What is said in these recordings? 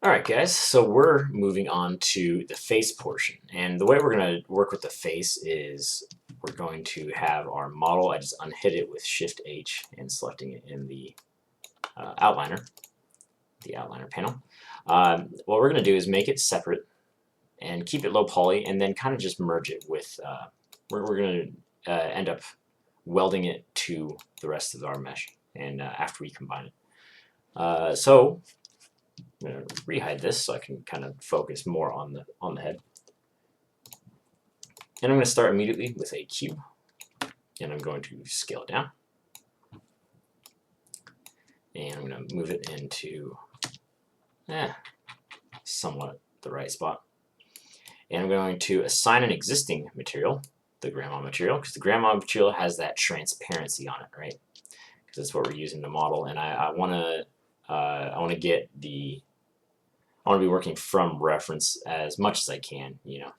Alright guys, so we're moving on to the face portion, and the way we're going to work with the face is we're going to have our model. I just unhid it with Shift H and selecting it in the outliner panel. What we're going to do is make it separate and keep it low poly, and then kind of just merge it with, we're going to end up welding it to the rest of our mesh and after we combine it. So I'm going to rehide this so I can kind of focus more on the head. And I'm going to start immediately with a cube, and I'm going to scale it down. And I'm going to move it into somewhat the right spot. And I'm going to assign an existing material, the grandma material, because the grandma material has that transparency on it, right? Because that's what we're using to model. And I want to get the I want to be working from reference as much as I can, you know.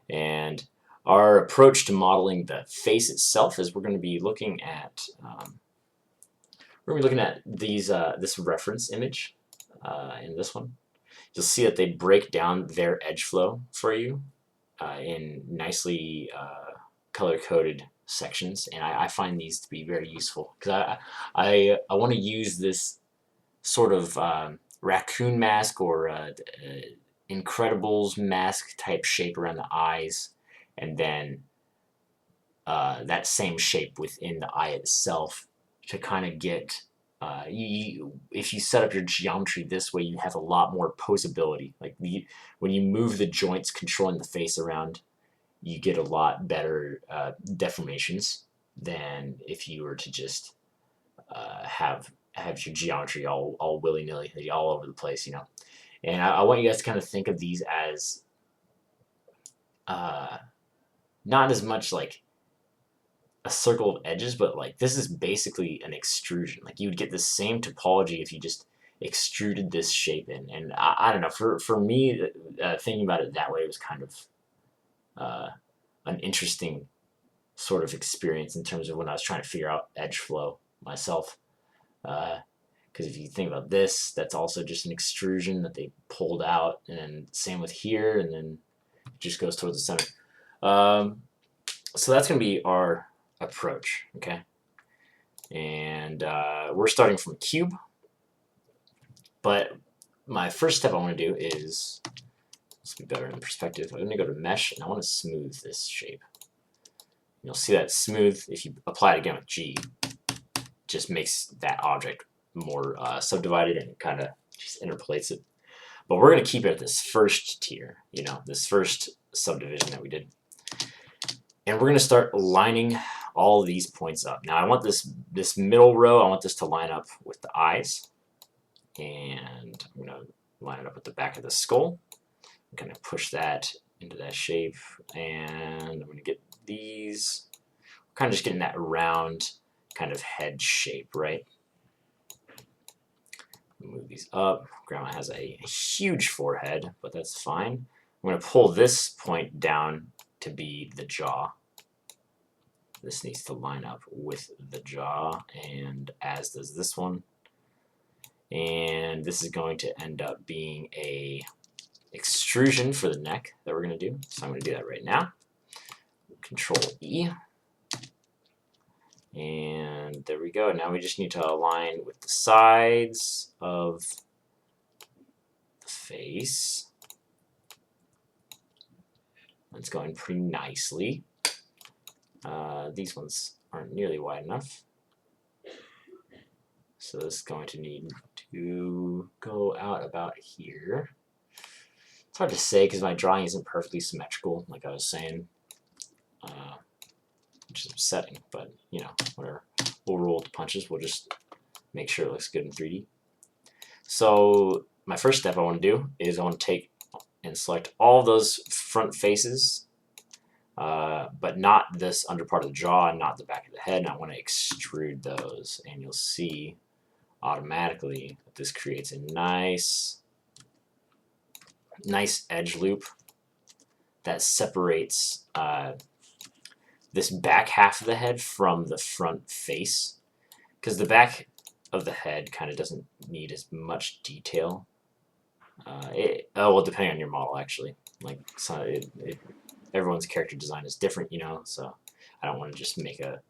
And our approach to modeling the face itself is we're going to be looking at these this reference image in this one. You'll see that they break down their edge flow for you in nicely color-coded sections, and I find these to be very useful because I want to use this sort of raccoon mask or Incredibles mask type shape around the eyes, and then that same shape within the eye itself to kind of get if you set up your geometry this way, you have a lot more posability. Like when you move the joints controlling the face around, you get a lot better deformations than if you were to just have your geometry all willy-nilly, all over the place, you know. And I want you guys to kind of think of these as not as much like a circle of edges, but like this is basically an extrusion. Like you would get the same topology if you just extruded this shape in. And I don't know, for me, thinking about it that way was kind of an interesting sort of experience in terms of when I was trying to figure out edge flow myself. Because if you think about this, that's also just an extrusion that they pulled out, and then same with here, and then it just goes towards the center. So that's going to be our approach, okay? And we're starting from a cube, but my first step I want to do is, let's be better in perspective, I'm going to go to mesh, and I want to smooth this shape. You'll see that smooth, if you apply it again with G, just makes that object more subdivided and kind of just interpolates it. But we're going to keep it at this first tier, you know, this first subdivision that we did. And we're going to start lining all of these points up. Now I want this middle row, I want this to line up with the eyes. And I'm going to line it up with the back of the skull. I'm going to push that into that shape. And I'm going to get these, kind of just getting that round kind of head shape, right? Move these up. Grandma has a huge forehead, but that's fine. I'm going to pull this point down to be the jaw. This needs to line up with the jaw, and as does this one. And this is going to end up being a extrusion for the neck that we're going to do. So I'm going to do that right now. Control E. And there we go. Now we just need to align with the sides of the face. That's going pretty nicely. These ones aren't nearly wide enough. So this is going to need to go out about here. It's hard to say because my drawing isn't perfectly symmetrical, like I was saying. Which is upsetting, but you know, whatever. We'll roll with the punches. We'll just make sure it looks good in 3D. So my first step I want to do is I want to take and select all those front faces, but not this under part of the jaw and not the back of the head, and I want to extrude those. And you'll see automatically that this creates a nice edge loop that separates this back half of the head from the front face, because the back of the head kind of doesn't need as much detail Well, depending on your model, actually. Like, so everyone's character design is different, you know, so I don't want to just make a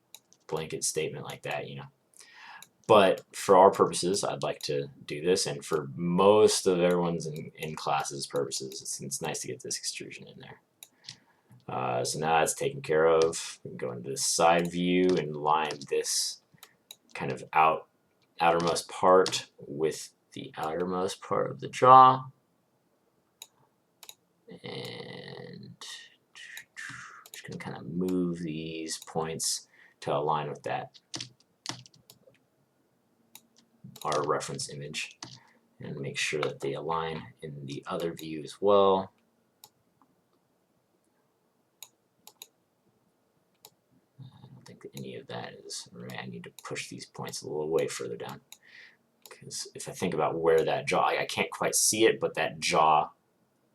blanket statement like that, you know. But for our purposes, I'd like to do this, and for most of everyone's in class's purposes, it's nice to get this extrusion in there. So now that's taken care of. We can go into the side view and line this kind of outermost part with the outermost part of the jaw. And just going to kind of move these points to align with that, our reference image, and make sure that they align in the other view as well. I don't think any of that is right. I need to push these points a little way further down, because if I think about where that jaw, I can't quite see it, but that jaw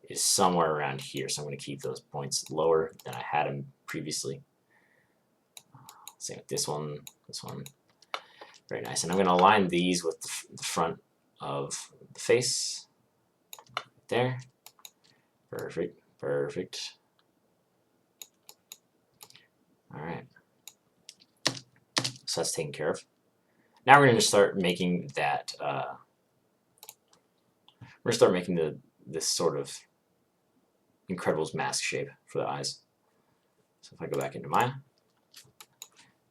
is somewhere around here, so I'm going to keep those points lower than I had them previously. Same with this one, very nice. And I'm going to align these with the front of the face. There. Perfect, perfect. All right. So that's taken care of. Now we're going to start making that. We're going to start making this sort of Incredibles mask shape for the eyes. So if I go back into Maya,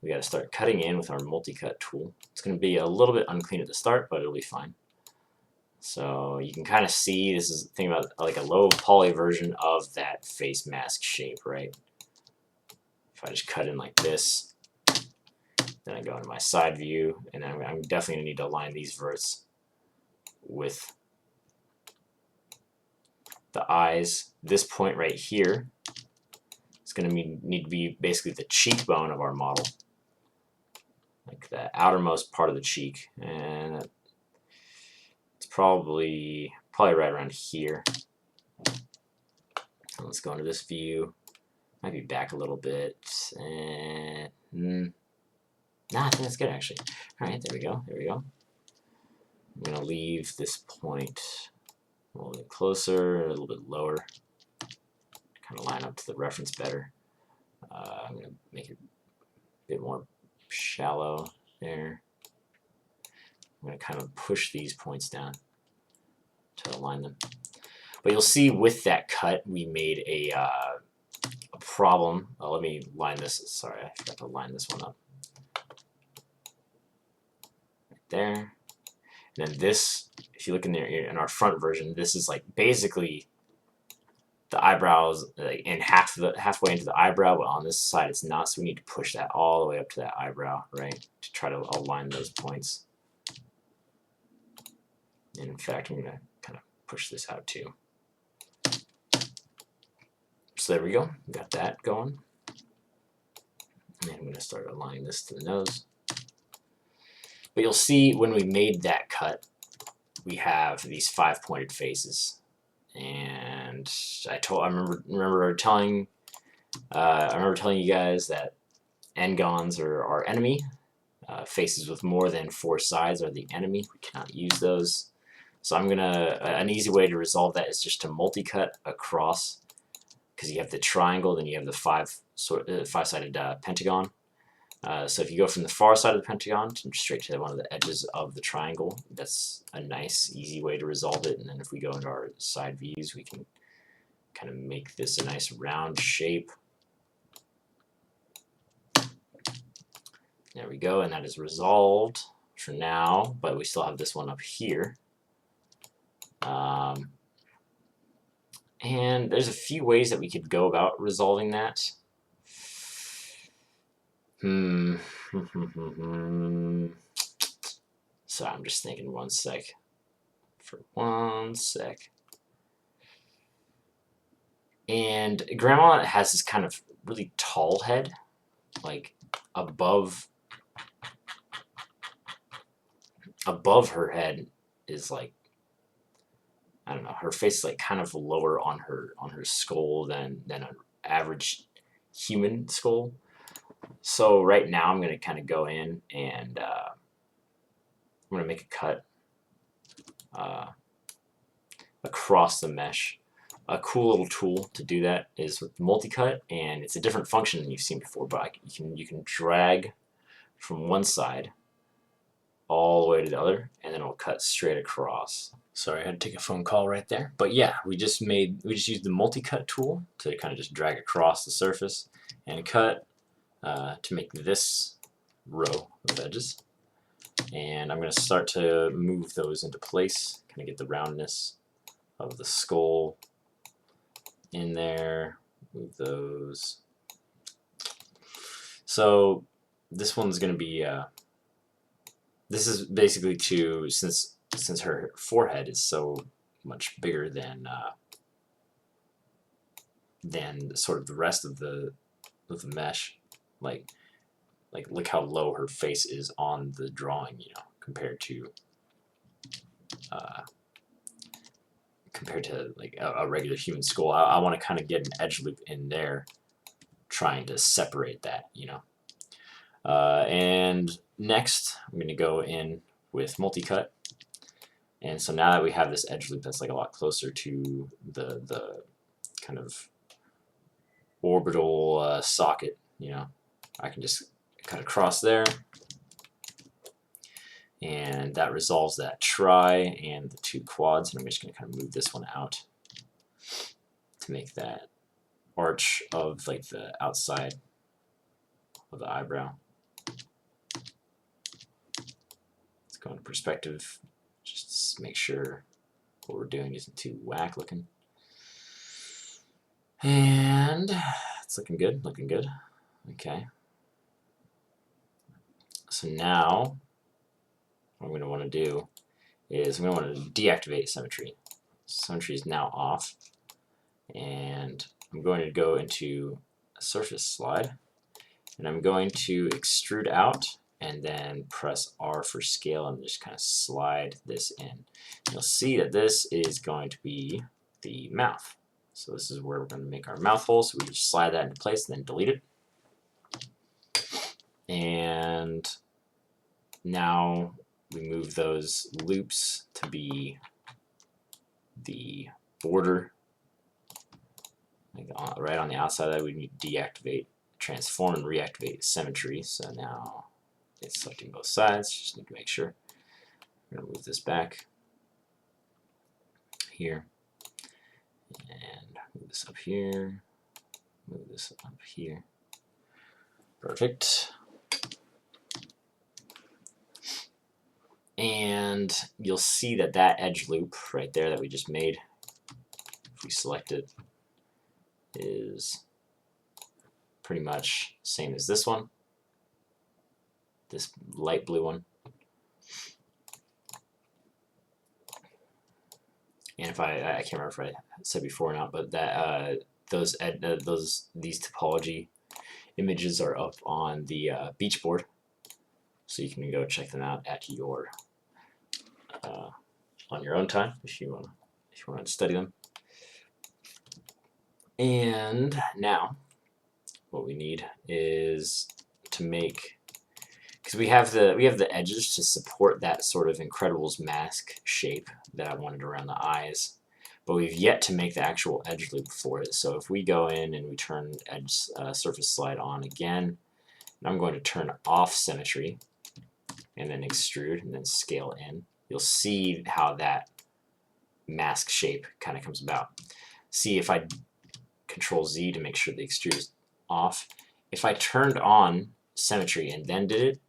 we got to start cutting in with our multi-cut tool. It's going to be a little bit unclean at the start, but it'll be fine. So you can kind of see, this is think about like a low poly version of that face mask shape, right? If I just cut in like this, then I go into my side view, and then I'm definitely going to need to align these verts with the eyes. This point right here is going to need to be basically the cheekbone of our model, like the outermost part of the cheek, and it's probably right around here. So let's go into this view. Might be back a little bit, and nah, I think that's good actually. All right, there we go. There we go. I'm gonna leave this point a little bit closer, a little bit lower, kind of line up to the reference better. I'm gonna make it a bit more shallow there. I'm going to kind of push these points down to align them. But you'll see with that cut, we made a problem. Let me line this. Sorry, I forgot to line this one up. Right there. And then this, if you look in there in our front version, this is like basically the eyebrows, like in halfway into the eyebrow, but on this side it's not. So we need to push that all the way up to that eyebrow, right, to try to align those points. And in fact, I'm going to kind of push this out too. So there we go. We got that going. And I'm going to start aligning this to the nose. But you'll see when we made that cut, we have these 5-pointed faces. And I remember telling you guys that n-gons are our enemy. Faces with more than 4 sides are the enemy. We cannot use those. So I'm gonna, an easy way to resolve that is just to multi-cut across, because you have the triangle, then you have the five-sided pentagon. So if you go from the far side of the pentagon straight to one of the edges of the triangle, that's a nice, easy way to resolve it. And then if we go into our side views, we can kind of make this a nice round shape. There we go, and that is resolved for now, but we still have this one up here. And there's a few ways that we could go about resolving that. So I'm just thinking one sec. And Grandma has this kind of really tall head, like above her head is like, I don't know, her face is like kind of lower on her skull than an average human skull. So right now I'm going to kind of go in and I'm going to make a cut across the mesh. A cool little tool to do that is with multi-cut, and it's a different function than you've seen before, but you can drag from one side all the way to the other, and then it'll cut straight across. Sorry, I had to take a phone call right there. But yeah, we just used the multi-cut tool to kind of just drag across the surface and cut to make this row of edges. And I'm going to start to move those into place, kind of get the roundness of the skull in there, move those. So this one's going to be, this is basically to, since her forehead is so much bigger than sort of the rest of the mesh, like look how low her face is on the drawing, you know, compared to like a regular human skull. I want to kind of get an edge loop in there, trying to separate that, you know. And next, I'm going to go in with multi-cut. And so now that we have this edge loop that's like a lot closer to the kind of orbital socket, you know, I can just cut across there. And that resolves that tri and the two quads. And I'm just going to kind of move this one out to make that arch of like the outside of the eyebrow. Let's go into perspective, just to make sure what we're doing isn't too whack looking. And it's looking good, looking good. Okay. So now what I'm going to want to do is I'm going to want to deactivate symmetry. Symmetry is now off, and I'm going to go into a surface slide, and I'm going to extrude out and then press R for scale and just kind of slide this in. You'll see that this is going to be the mouth. So this is where we're going to make our mouth hole, so we just slide that into place and then delete it. And now we move those loops to be the border, like right on the outside of that. We need to deactivate, transform, and reactivate symmetry. So now it's selecting both sides. Just need to make sure. I'm going to move this back here, and move this up here, move this up here. Perfect. And you'll see that that edge loop right there that we just made, if we select it, is pretty much the same as this one, this light blue one. And if I can't remember if I said before or not, but that these topology images are up on the beach board, so you can go check them out at your on your own time if you want to study them. And now what we need is to make, because we have the edges to support that sort of Incredibles mask shape that I wanted around the eyes, but we've yet to make the actual edge loop for it. So if we go in and we turn edge surface slide on again, and I'm going to turn off symmetry and then extrude and then scale in, you'll see how that mask shape kind of comes about. See, if I Control Z to make sure the extrude is off, if I turned on symmetry and then did it,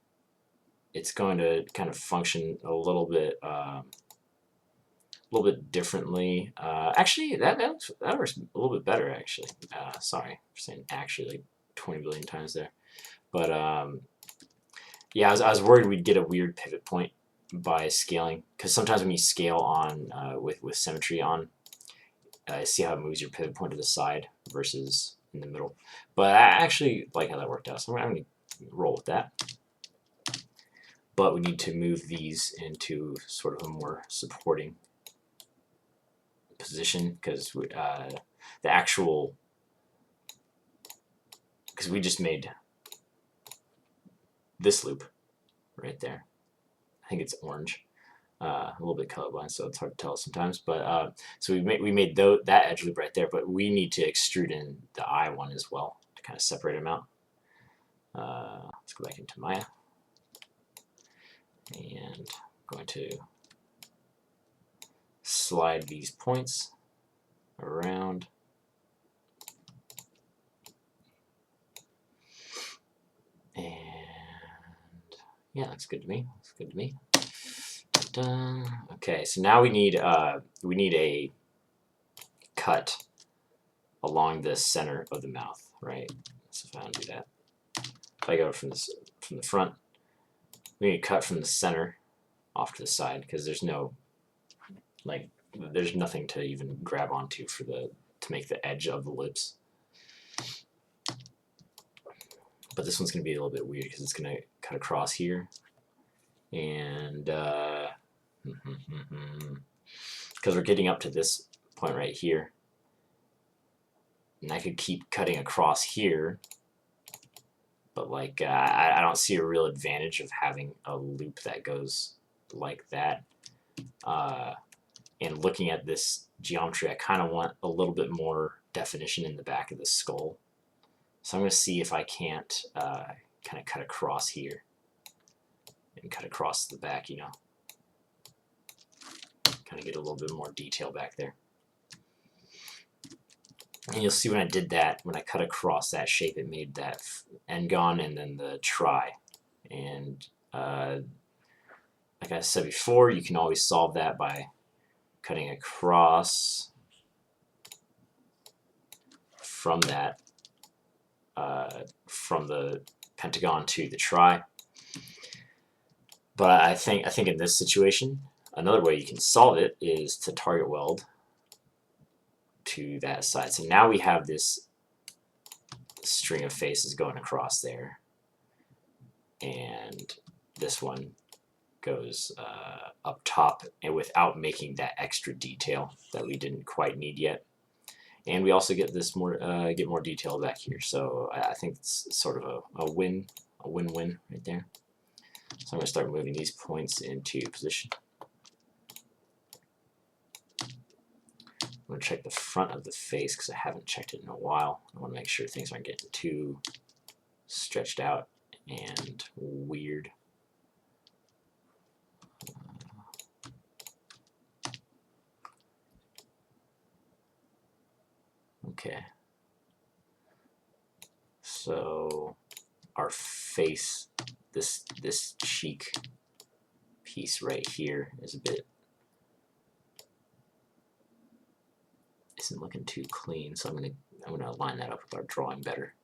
it's going to kind of function a little bit differently. Actually, that works a little bit better. Actually, sorry for saying actually like 20 billion times there. But yeah, I was worried we'd get a weird pivot point by scaling, because sometimes when you scale on with symmetry on, see how it moves your pivot point to the side versus in the middle. But I actually like how that worked out, so I'm going to roll with that. But we need to move these into sort of a more supporting position, because the actual, because we just made this loop right there. I think it's orange. A little bit colorblind, so it's hard to tell sometimes. But so we made that edge loop right there, but we need to extrude in the eye one as well to kind of separate them out. Let's go back into Maya, and I'm going to slide these points around. And yeah, that's good to me. That's good to me. Okay, so now we need a cut along the center of the mouth, right? So if I undo that, if I go from the front, we need to cut from the center off to the side because there's nothing to even grab onto to make the edge of the lips. But this one's going to be a little bit weird because it's going to cut across here, and because we're getting up to this point right here, and I could keep cutting across here, but like I don't see a real advantage of having a loop that goes like that. And looking at this geometry, I kind of want a little bit more definition in the back of the skull. So I'm going to see if I can't kind of cut across here and cut across the back, you know. Kind of get a little bit more detail back there. And you'll see when I did that, when I cut across that shape, it made that N-gon and then the try. And like I said before, you can always solve that by cutting across from that, from the pentagon to the try. But I think in this situation, another way you can solve it is to target weld to that side. So now we have this string of faces going across there, and this one goes up top, and without making that extra detail that we didn't quite need yet. And we also get this more detail back here. So I think it's sort of a win-win right there. So I'm going to start moving these points into position. I'm going to check the front of the face because I haven't checked it in a while. I want to make sure things aren't getting too stretched out and weird. Okay. So our face, this cheek piece right here is isn't looking too clean, so I'm gonna line that up with our drawing better.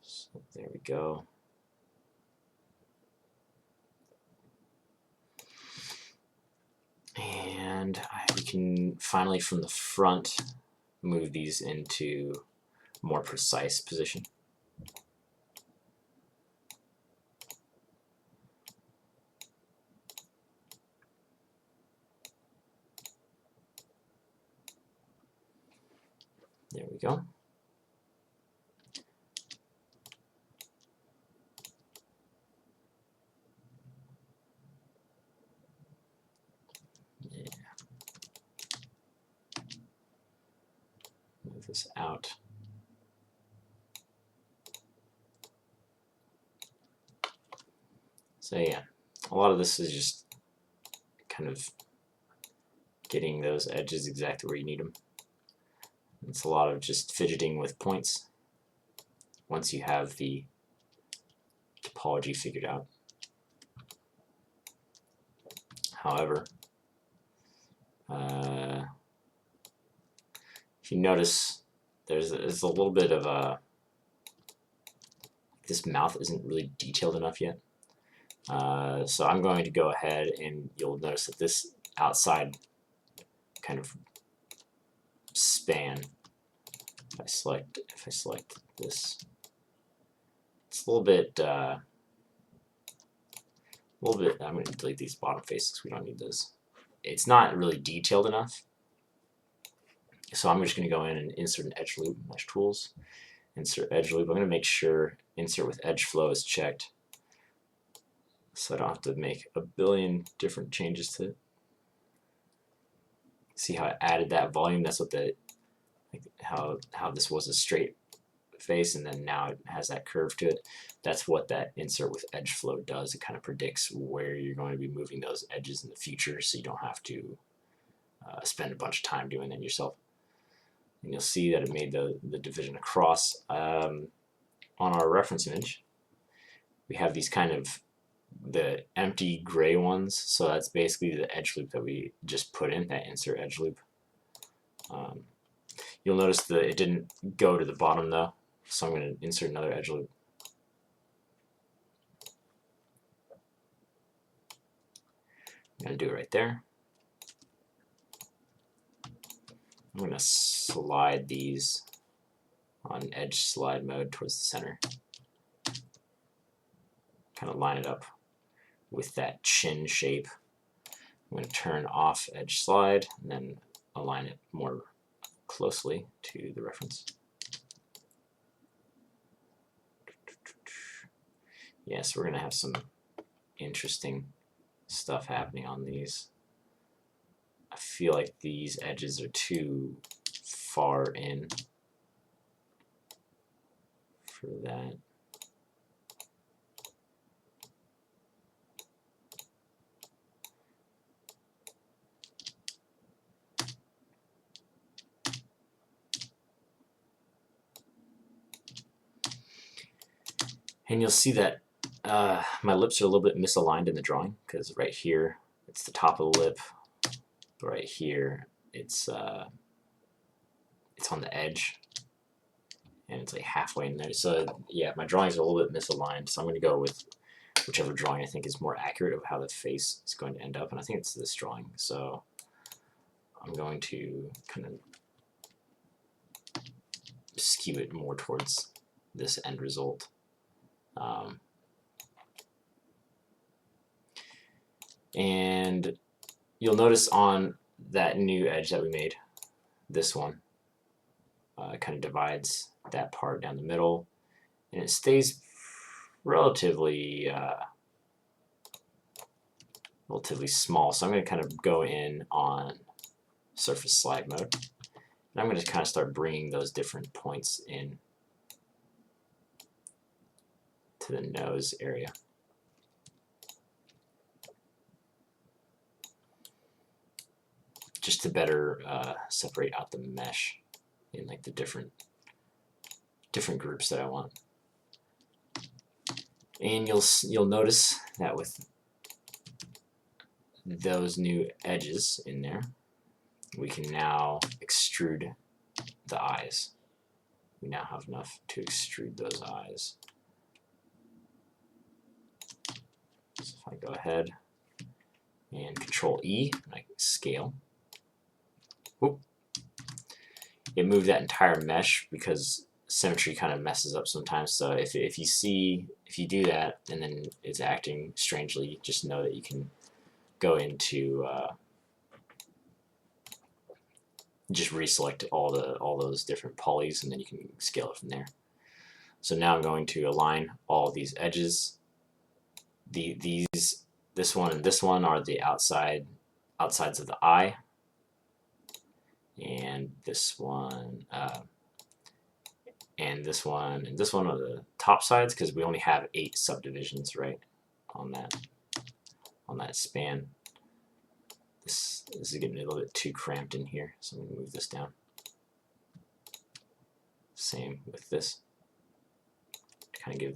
So there we go. And we can finally, from the front, move these into more precise position. There we go. Yeah. Move this out. So yeah, a lot of this is just kind of getting those edges exactly where you need them. It's a lot of just fidgeting with points once you have the topology figured out. However, if you notice, there's a little bit of this mouth isn't really detailed enough yet. So I'm going to go ahead, and you'll notice that this outside kind of span, if I select this, it's a little bit, I'm going to delete these bottom faces because we don't need those. It's not really detailed enough. So I'm just going to go in and insert an edge loop, mesh tools, insert edge loop. I'm going to make sure insert with edge flow is checked, so I don't have to make a billion different changes to it. See how I added that volume? That's what how this was a straight face, and then now it has that curve to it. That's what that insert with edge flow does. It kind of predicts where you're going to be moving those edges in the future, so you don't have to spend a bunch of time doing that yourself. And you'll see that it made the division across. On our reference image, we have these kind of the empty gray ones, so that's basically the edge loop that we just put in, that insert edge loop. You'll notice that it didn't go to the bottom though, so I'm going to insert another edge loop. I'm going to do it right there. I'm going to slide these on edge slide mode towards the center. Kind of line it up with that chin shape. I'm going to turn off edge slide and then align it more closely to the reference. Yes, we're going to have some interesting stuff happening on these. I feel like these edges are too far in for that. And you'll see that my lips are a little bit misaligned in the drawing, because right here it's the top of the lip, but right here it's on the edge, and it's like halfway in there. So yeah, my drawings are a little bit misaligned, so I'm going to go with whichever drawing I think is more accurate of how the face is going to end up, and I think it's this drawing. So I'm going to kind of skew it more towards this end result. And you'll notice on that new edge that we made, this one, it kind of divides that part down the middle, and it stays relatively small. So I'm going to kind of go in on surface slide mode, and I'm going to kind of start bringing those different points in to the nose area. Just to better separate out the mesh in like the different groups that I want. And you'll notice that with those new edges in there, we can now extrude the eyes. We now have enough to extrude those eyes. So if I go ahead and Control E, and I scale, whoop, it moved that entire mesh because symmetry kind of messes up sometimes. So if you do that and then it's acting strangely, just know that you can go into just reselect all those different polys, and then you can scale it from there. So now I'm going to align all these edges. This one and this one are the outsides of the eye, and this one and this one and this one are the top sides, because we only have 8 subdivisions right on that span. This is getting a little bit too cramped in here, so I'm going to move this down. Same with this. Kind of give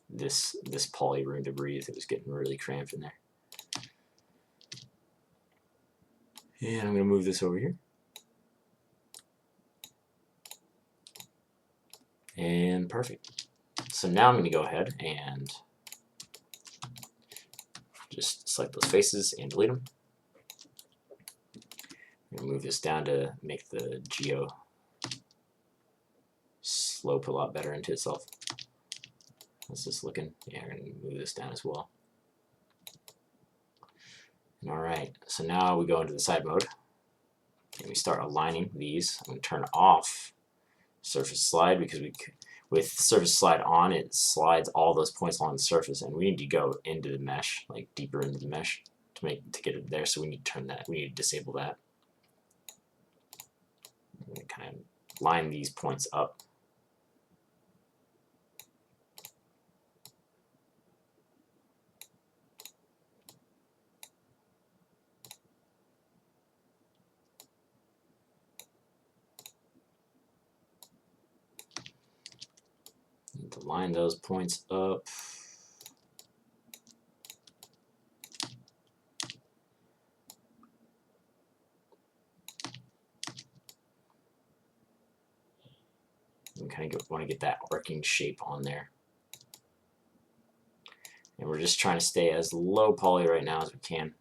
this poly room to breathe. It was getting really cramped in there. And I'm going to move this over here. And perfect. So now I'm going to go ahead and just select those faces and delete them. I'm going to move this down to make the geo slope a lot better into itself. How's this looking? Yeah, I'm going to move this down as well. Alright, so now we go into the side mode and we start aligning these. I'm going to turn off surface slide, because with surface slide on, it slides all those points along the surface, and we need to go into the mesh, like deeper into the mesh to get it there. So we need to turn that. We need to disable that. Kind of line these points up. Need to line those points up. We kind of want to get that arcing shape on there. And we're just trying to stay as low poly right now as we can.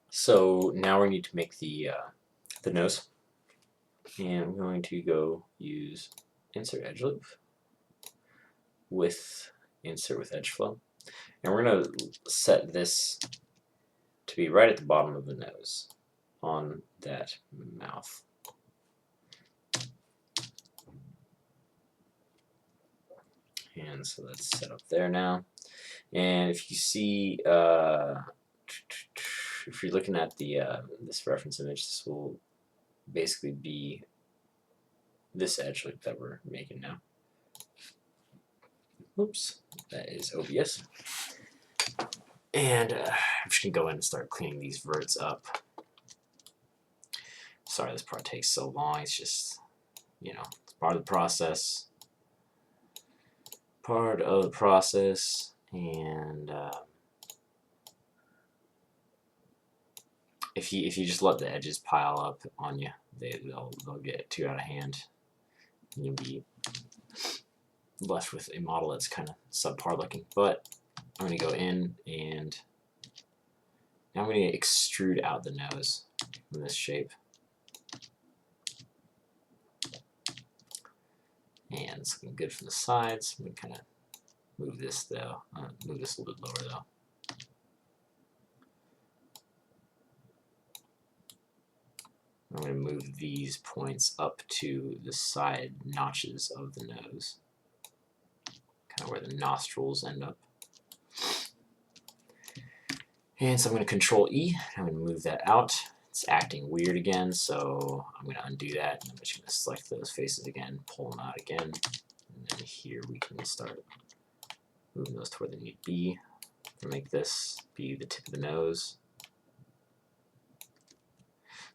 So now we need to make the nose, and I'm going to go use insert edge loop with insert with edge flow, and we're going to set this to be right at the bottom of the nose on that mouth. And so that's set up there now. And if you see, if you're looking at the this reference image, this will basically be this edge loop that we're making now. Oops, that is OBS. And I'm just gonna go in and start cleaning these verts up. Sorry this part takes so long. It's just, you know, it's part of the process. And if you just let the edges pile up on you, they'll get too out of hand, and you'll be left with a model that's kind of subpar looking. But I'm going to go in, and now I'm going to extrude out the nose in this shape. And it's looking good from the sides. I'm going to kind of move this though. Move this a little bit lower though. I'm going to move these points up to the side notches of the nose, kind of where the nostrils end up. And so I'm going to Control E. I'm going to move that out. It's acting weird again, so I'm going to undo that. I'm just going to select those faces again, pull them out again, and then here we can start moving those to where they need to be to make this be the tip of the nose.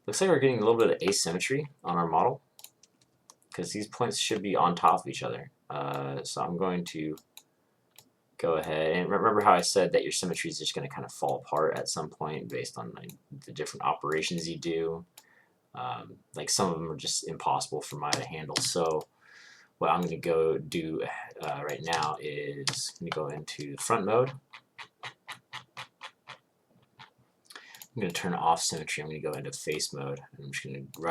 Looks like we're getting a little bit of asymmetry on our model, because these points should be on top of each other. So I'm going to go ahead, and remember how I said that your symmetry is just going to kind of fall apart at some point based on like, the different operations you do. Like some of them are just impossible for mine to handle. So what I'm going to go do right now is I'm going to go into front mode. I'm going to turn off symmetry. I'm going to go into face mode. I'm just going to go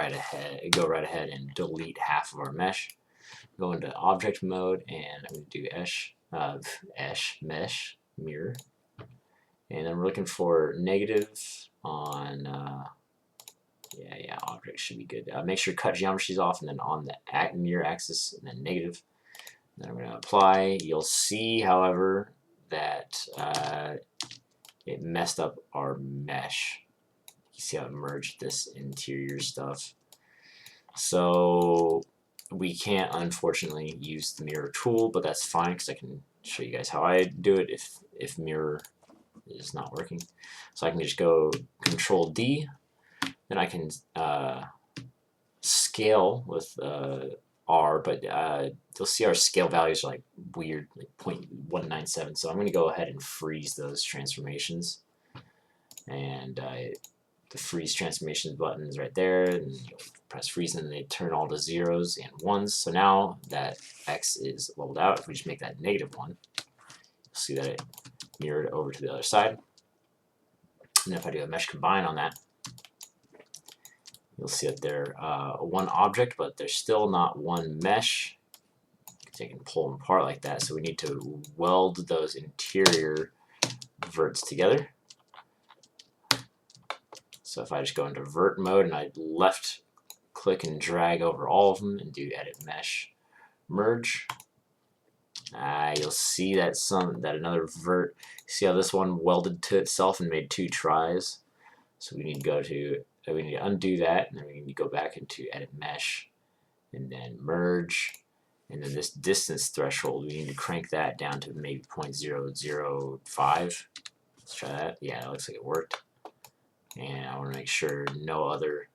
right ahead and delete half of our mesh. Go into object mode, and I'm going to do mesh mirror, and then we're looking for negative on object should be good. Make sure cut geometry is off, and then on the mirror axis, and then negative. And then I'm going to apply. You'll see, however, that it messed up our mesh. You see how it merged this interior stuff. So we can't, unfortunately, use the mirror tool, but that's fine because I can show you guys how I do it if mirror is not working. So I can just go Control D, then I can scale with R, but you'll see our scale values are like weird, like 0.197. So I'm going to go ahead and freeze those transformations, and the freeze transformations button is right there, and you'll press freeze and they turn all to zeros and ones. So now that X is leveled out, if we just make that -1, you'll see that it mirrored over to the other side. And if I do a mesh combine on that, you'll see that they're one object, but they're still not one mesh. So you can pull them apart like that. So we need to weld those interior verts together. So if I just go into vert mode and I left click and drag over all of them and do edit mesh merge, you'll see that another vert. See how this one welded to itself and made 2 tries. So we need to go to we need to undo that, and then we need to go back into edit mesh and then merge, and then this distance threshold we need to crank that down to maybe 0.005. Let's try that. Yeah, it looks like it worked. And I want to make sure no other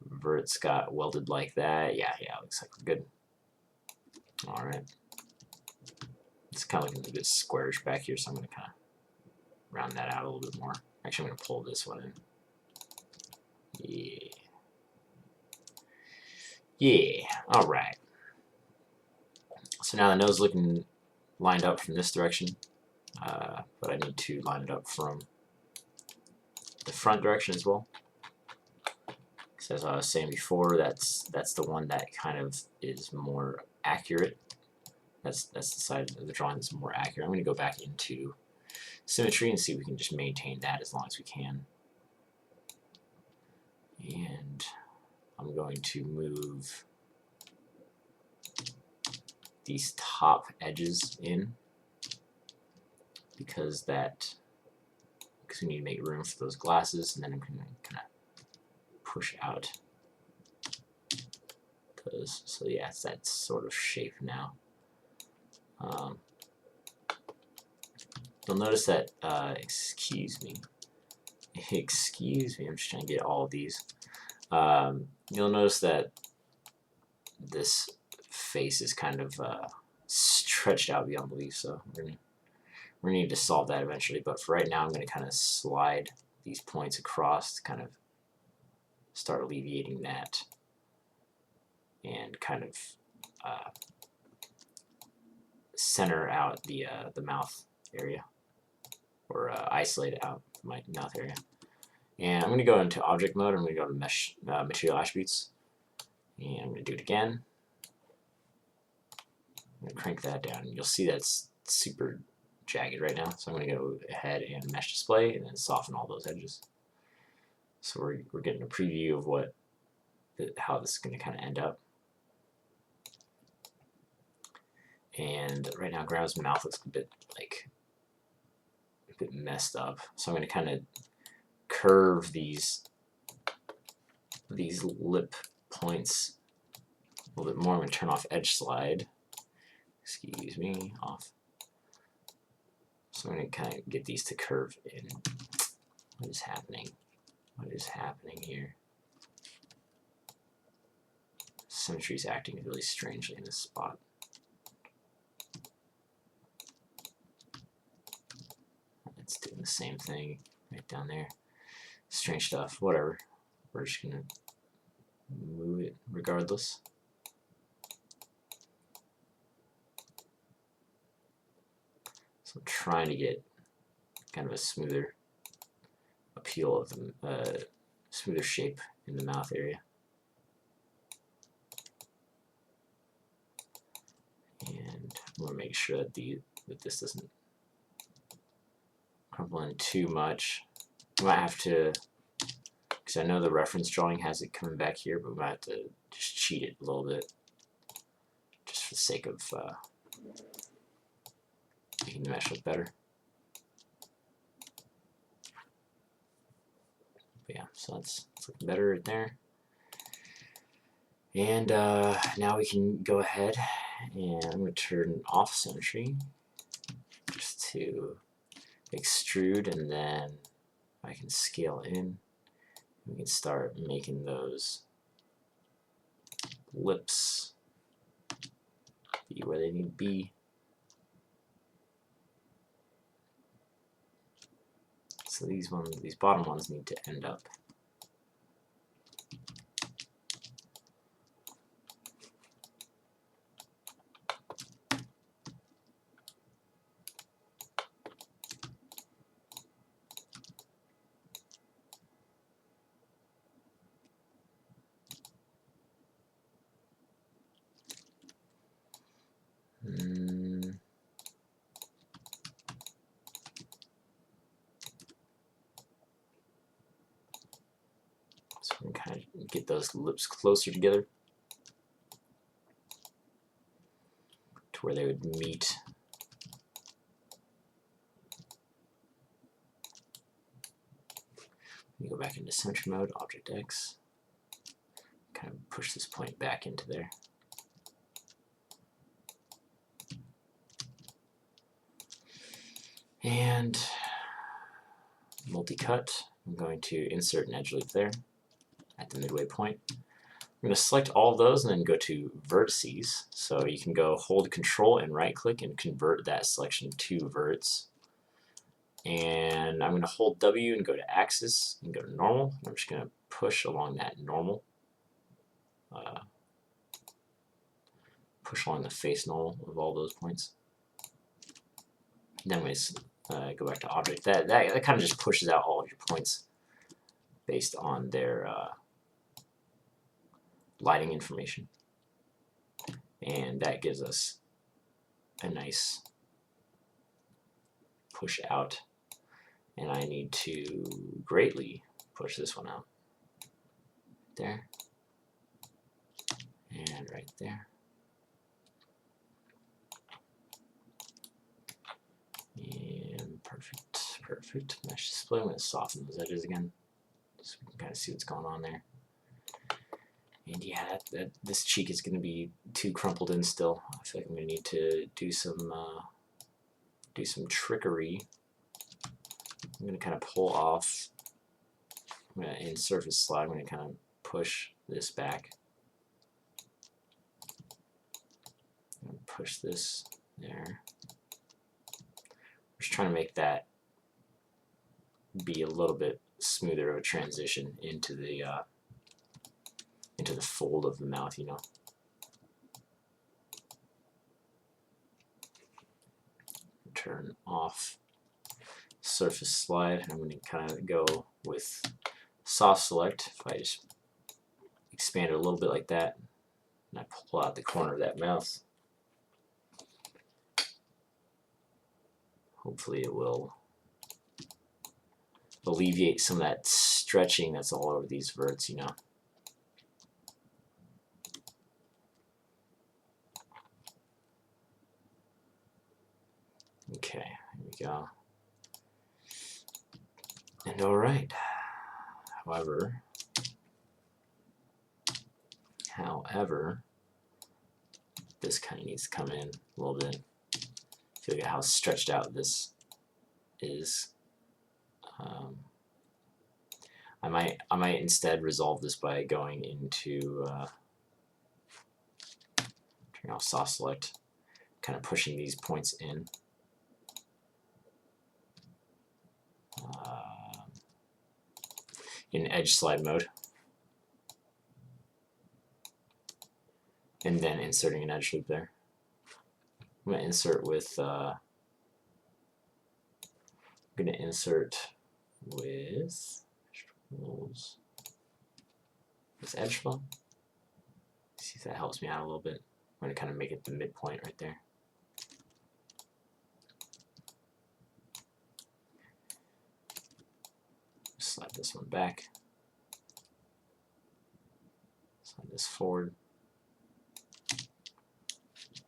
verts got welded like that. Yeah, looks like we're good. Alright. It's kind of looking a bit squarish back here, so I'm going to kind of round that out a little bit more. Actually, I'm going to pull this one in. Yeah. Yeah, alright. So now the nose is looking lined up from this direction, but I need to line it up from the front direction as well. So as I was saying before, that's the one that kind of is more accurate. That's the side of the drawing that's more accurate. I'm going to go back into symmetry and see if we can just maintain that as long as we can. And I'm going to move these top edges in because we need to make room for those glasses, and then I'm going to kind of push out those. So yeah, it's that sort of shape now. You'll notice that, excuse me, I'm just trying to get all of these. You'll notice that this face is kind of stretched out beyond belief, so we're gonna need to solve that eventually, but for right now I'm going to kind of slide these points across to kind of start alleviating that and kind of center out the mouth area, or isolate out my mouth area. And I'm going to go into object mode. I'm going to go to mesh material attributes, and I'm going to do it again. I'm going to crank that down. You'll see that's super jagged right now, so I'm going to go ahead and mesh display and then soften all those edges. So we're getting a preview of how this is going to kind of end up. And right now Graham's mouth looks a bit messed up, so I'm going to kind of curve these lip points a little bit more. I'm going to turn off edge slide. Excuse me, off. So I'm going to kind of get these to curve in. What is happening? What is happening here? Symmetry is acting really strangely in this spot. It's doing the same thing right down there. Strange stuff. Whatever. We're just going to move it regardless. So I'm trying to get kind of a smoother appeal of the smoother shape in the mouth area. And I want to make sure that this doesn't crumple in too much. I might have to, because I know the reference drawing has it coming back here, but we might have to just cheat it a little bit, just for the sake of making the mesh look better. But yeah, so it's looking better right there. And now we can go ahead and I'm going to turn off symmetry just to extrude, and then I can scale in. We can start making those lips be where they need to be. So these bottom ones need to end up. get those lips closer together to where they would meet. You go back into symmetry mode, Object X, kind of push this point back into there. And multi-cut, I'm going to insert an edge loop there at the midway point. I'm going to select all of those and then go to vertices. So you can go hold Control and right click and convert that selection to verts. And I'm going to hold W and go to axis and go to normal. I'm just going to push along that normal. Push along the face normal of all those points. Then we go back to object. That kind of just pushes out all of your points based on their lighting information. And that gives us a nice push out. And I need to greatly push this one out. There. And right there. And perfect, perfect. Mesh display. I'm going to soften those edges again, so we can kind of see what's going on there. And yeah, this cheek is going to be too crumpled in still. I feel like I'm going to need to do some trickery. I'm going to kind of pull off. I'm going to in surface slide. I'm going to kind of push this back. I'm going to push this there. Just trying to make that be a little bit smoother of a transition into the fold of the mouth, you know. Turn off surface slide, and I'm going to kind of go with soft select. If I just expand it a little bit like that, and I pull out the corner of that mouth, hopefully it will alleviate some of that stretching that's all over these verts, you know. Okay, here we go. And alright. However, this kind of needs to come in a little bit. Look at how stretched out this is. I might instead resolve this by going into turning off soft select, kind of pushing these points in. In edge slide mode, and then inserting an edge loop there. I'm going to insert with this edge flow. See if that helps me out a little bit. I'm going to kind of make it the midpoint right there. Slide this one back. Slide this forward.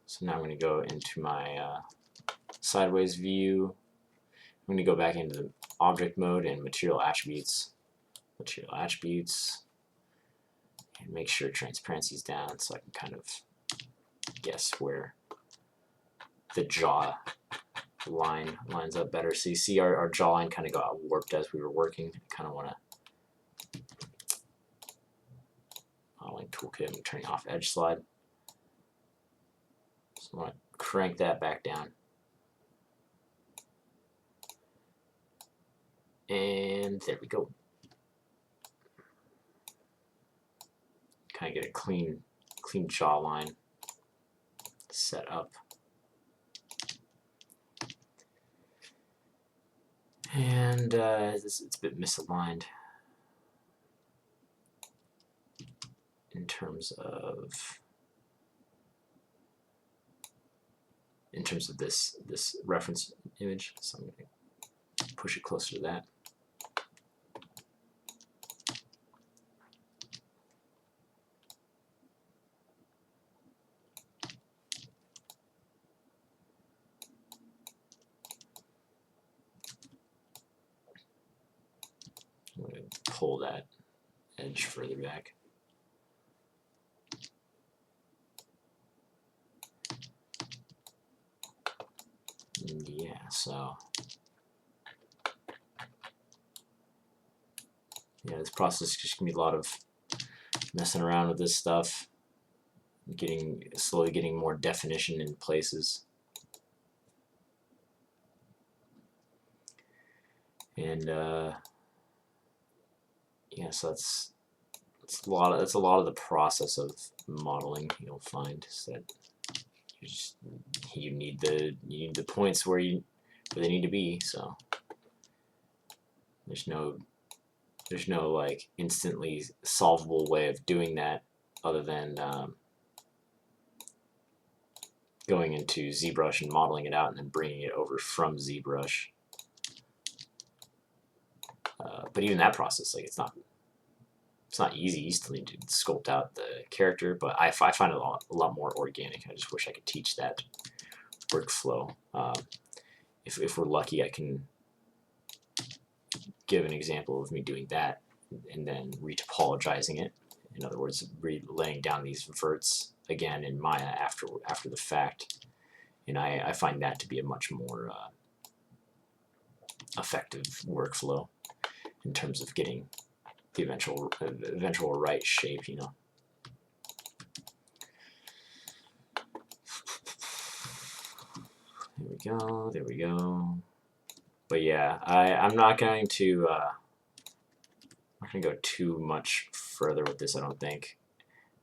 So now I'm going to go into my sideways view. I'm going to go back into the object mode and material attributes. Material attributes. And make sure transparency is down so I can kind of guess where the jaw line lines up better. So you see our jawline kind of got warped as we were working. I kind of want to modeling toolkit. I'm turning off edge slide. So I want to crank that back down. And there we go. Kind of get a clean jawline set up. And it's a bit misaligned in terms of this reference image. So I'm going to push it closer to that. pull that edge further back. And yeah, so yeah, this process is just gonna be a lot of messing around with this stuff, slowly getting more definition in places. And yeah, so that's a lot of the process of modeling. You'll find is that you need the points where they need to be. So there's no like instantly solvable way of doing that other than going into ZBrush and modeling it out and then bringing it over from ZBrush. But even that process, like it's not easy. You still need to sculpt out the character, but I find it a lot more organic. I just wish I could teach that workflow. If we're lucky, I can give an example of me doing that and then retopologizing it. In other words, laying down these verts again in Maya after the fact, and I find that to be a much more effective workflow in terms of getting the eventual right shape, you know. There we go. But yeah, I'm not going to go too much further with this, I don't think,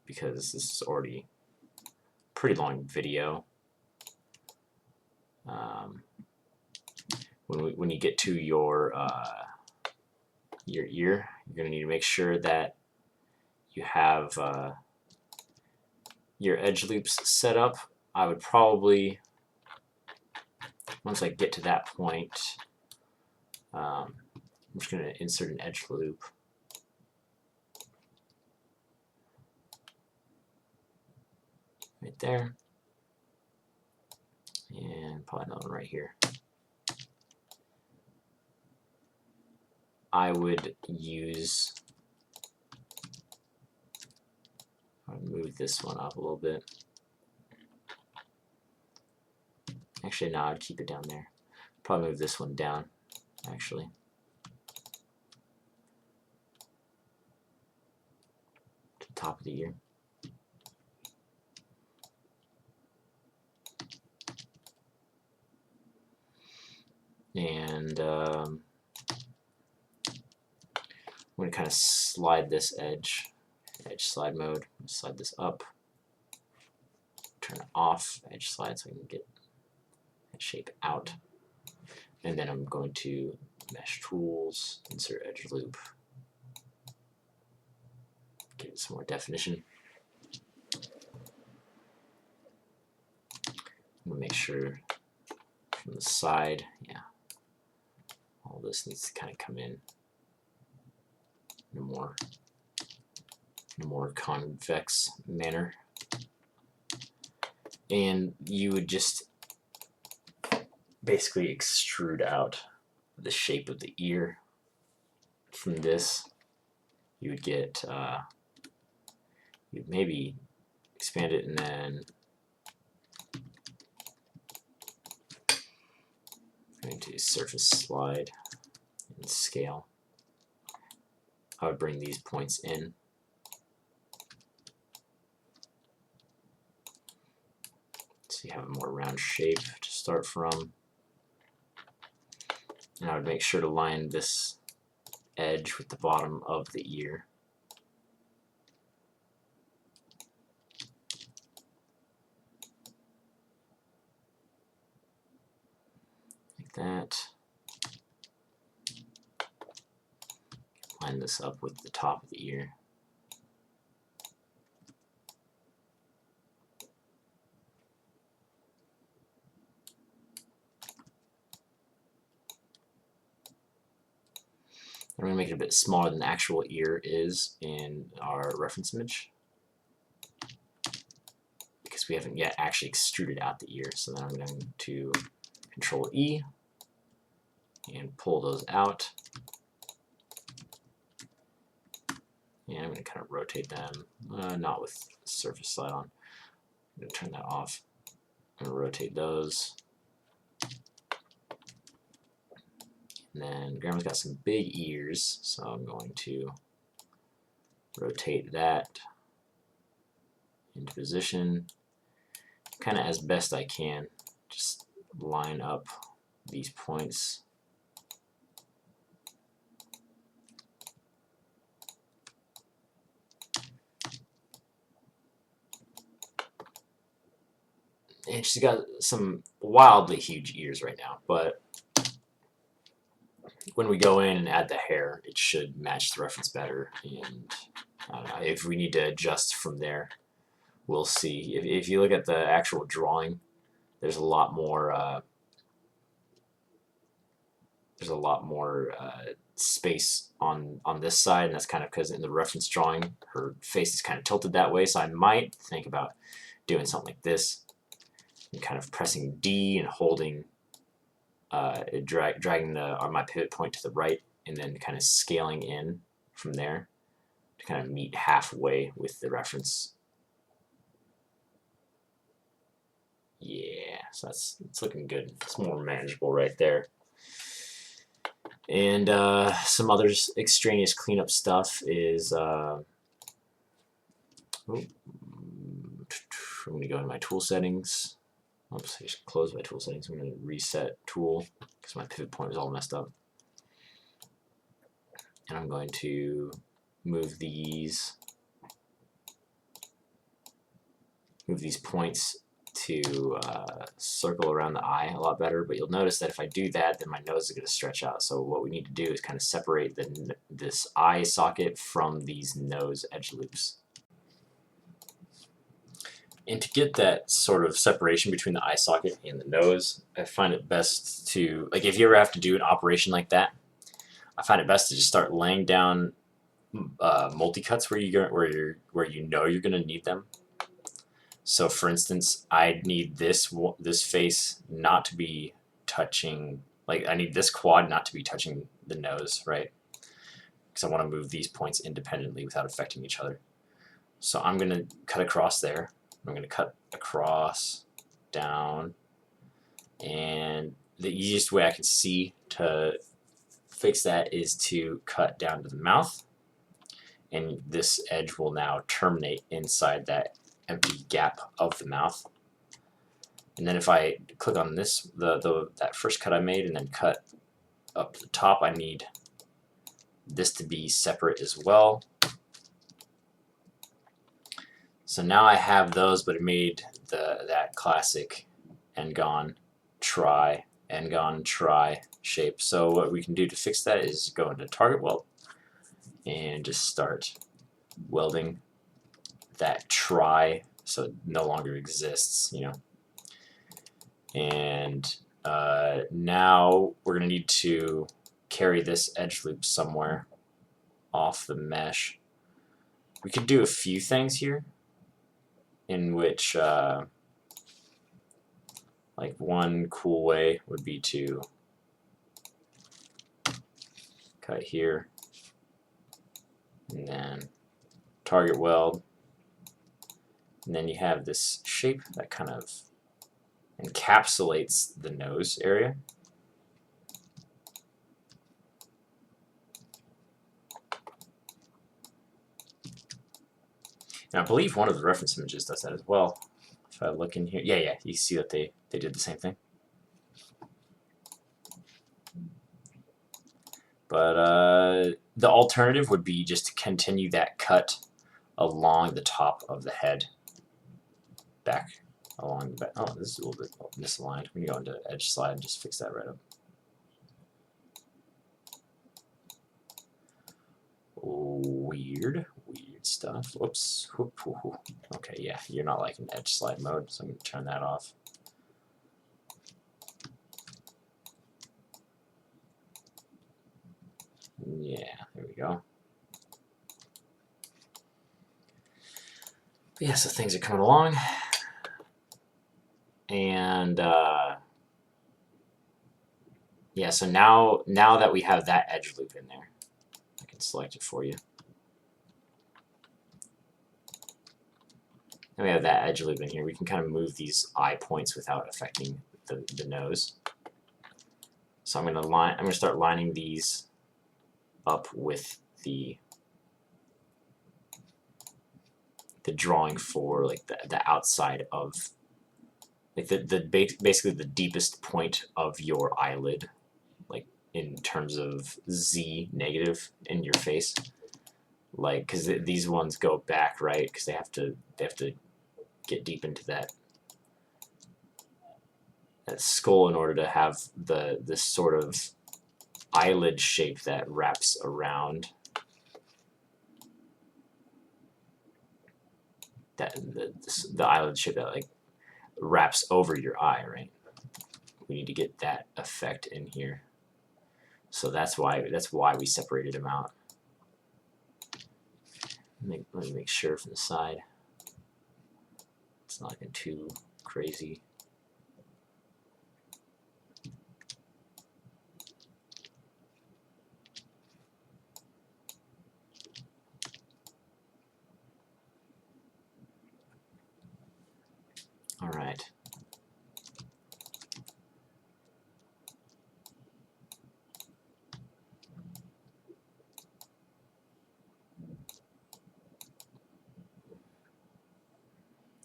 because this is already a pretty long video. When you get to your ear, you're going to need to make sure that you have your edge loops set up. I would probably, once I get to that point, I'm just going to insert an edge loop. Right there. And probably another one right here. I would use, I'll move this one up a little bit. Actually, no, I'd keep it down there. Probably move this one down, actually. To the top of the ear. And I'm going to kind of slide this edge slide mode, slide this up, turn it off, edge slide, so I can get that shape out. And then I'm going to mesh tools, insert edge loop, give it some more definition. I'm going to make sure from the side, yeah, all this needs to kind of come in a more convex manner. And you would just basically extrude out the shape of the ear. From this, you would get, you'd maybe expand it and then going to surface slide and scale. I would bring these points in. So you have a more round shape to start from. And I would make sure to line this edge with the bottom of the ear. Like that. Line this up with the top of the ear. I'm going to make it a bit smaller than the actual ear is in our reference image, because we haven't yet actually extruded out the ear. So then I'm going to Control E and pull those out. And I'm going to kind of rotate them, not with surface slide on. I'm going to turn that off. I'm going to rotate those. And then Grandma's got some big ears, so I'm going to rotate that into position, kind of as best I can. Just line up these points. And she's got some wildly huge ears right now, but when we go in and add the hair, it should match the reference better. And I don't know, if we need to adjust from there, we'll see. If you look at the actual drawing, there's a lot more space on this side, and that's kind of because in the reference drawing, her face is kind of tilted that way. So I might think about doing something like this, and kind of pressing D and holding, dragging my pivot point to the right, and then kind of scaling in from there to kind of meet halfway with the reference. Yeah, so it's looking good. It's more manageable right there. And some other extraneous cleanup stuff is I'm going to go into my tool settings. Oops, I just closed my tool settings. I'm going to reset tool because my pivot point was all messed up. And I'm going to move these points to circle around the eye a lot better, but you'll notice that if I do that, then my nose is going to stretch out. So what we need to do is kind of separate this eye socket from these nose edge loops. And to get that sort of separation between the eye socket and the nose, I find it best to, like, if you ever have to do an operation like that, I find it best to just start laying down multi-cuts where you know you're going to need them. So for instance, I need this face not to be touching, like I need this quad not to be touching the nose, right? Because I want to move these points independently without affecting each other. So I'm going to cut across there. I'm going to cut across, down, and the easiest way I can see to fix that is to cut down to the mouth, and this edge will now terminate inside that empty gap of the mouth. And then if I click on this, that first cut I made, and then cut up the top, I need this to be separate as well. So now I have those, but it made that classic end gone try shape. So what we can do to fix that is go into target weld and just start welding that try so it no longer exists, you know. And now we're going to need to carry this edge loop somewhere off the mesh. We could do a few things here, in which like one cool way would be to cut here and then target weld, and then you have this shape that kind of encapsulates the nose area. And I believe one of the reference images does that as well. If I look in here, yeah, you see that they did the same thing. But the alternative would be just to continue that cut along the top of the head, back along the back. Oh, this is a little bit misaligned. We can go into edge slide and just fix that right up. Weird stuff. Whoops. Okay, yeah, you're not liking edge slide mode, so I'm going to turn that off. Yeah, there we go. But yeah, so things are coming along. And yeah, so now that we have that edge loop in there, I can select it for you. Then we have that edge loop in here. We can kind of move these eye points without affecting the nose. So I'm gonna start lining these up with the drawing for like the outside of like basically the deepest point of your eyelid, like in terms of Z negative in your face, like because these ones go back, right? Because they have to get deep into that skull in order to have this sort of eyelid shape that wraps around that the eyelid shape that like wraps over your eye, right? We need to get that effect in here. So that's why we separated them out. Let me make sure from the side it's not looking too crazy. All right.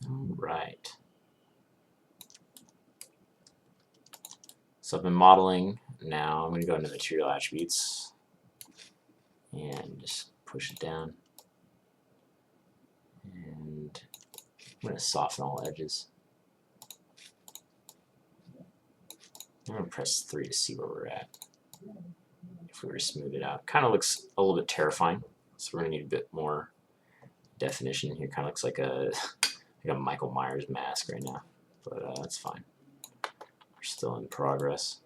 All right. So I've been modeling. Now I'm going to go into material attributes and just push it down. And I'm going to soften all edges. I'm going to press 3 to see where we're at. If we were to smooth it out, kind of looks a little bit terrifying. So we're going to need a bit more definition here. Kind of looks like a Michael Myers mask right now, but that's fine. We're still in progress.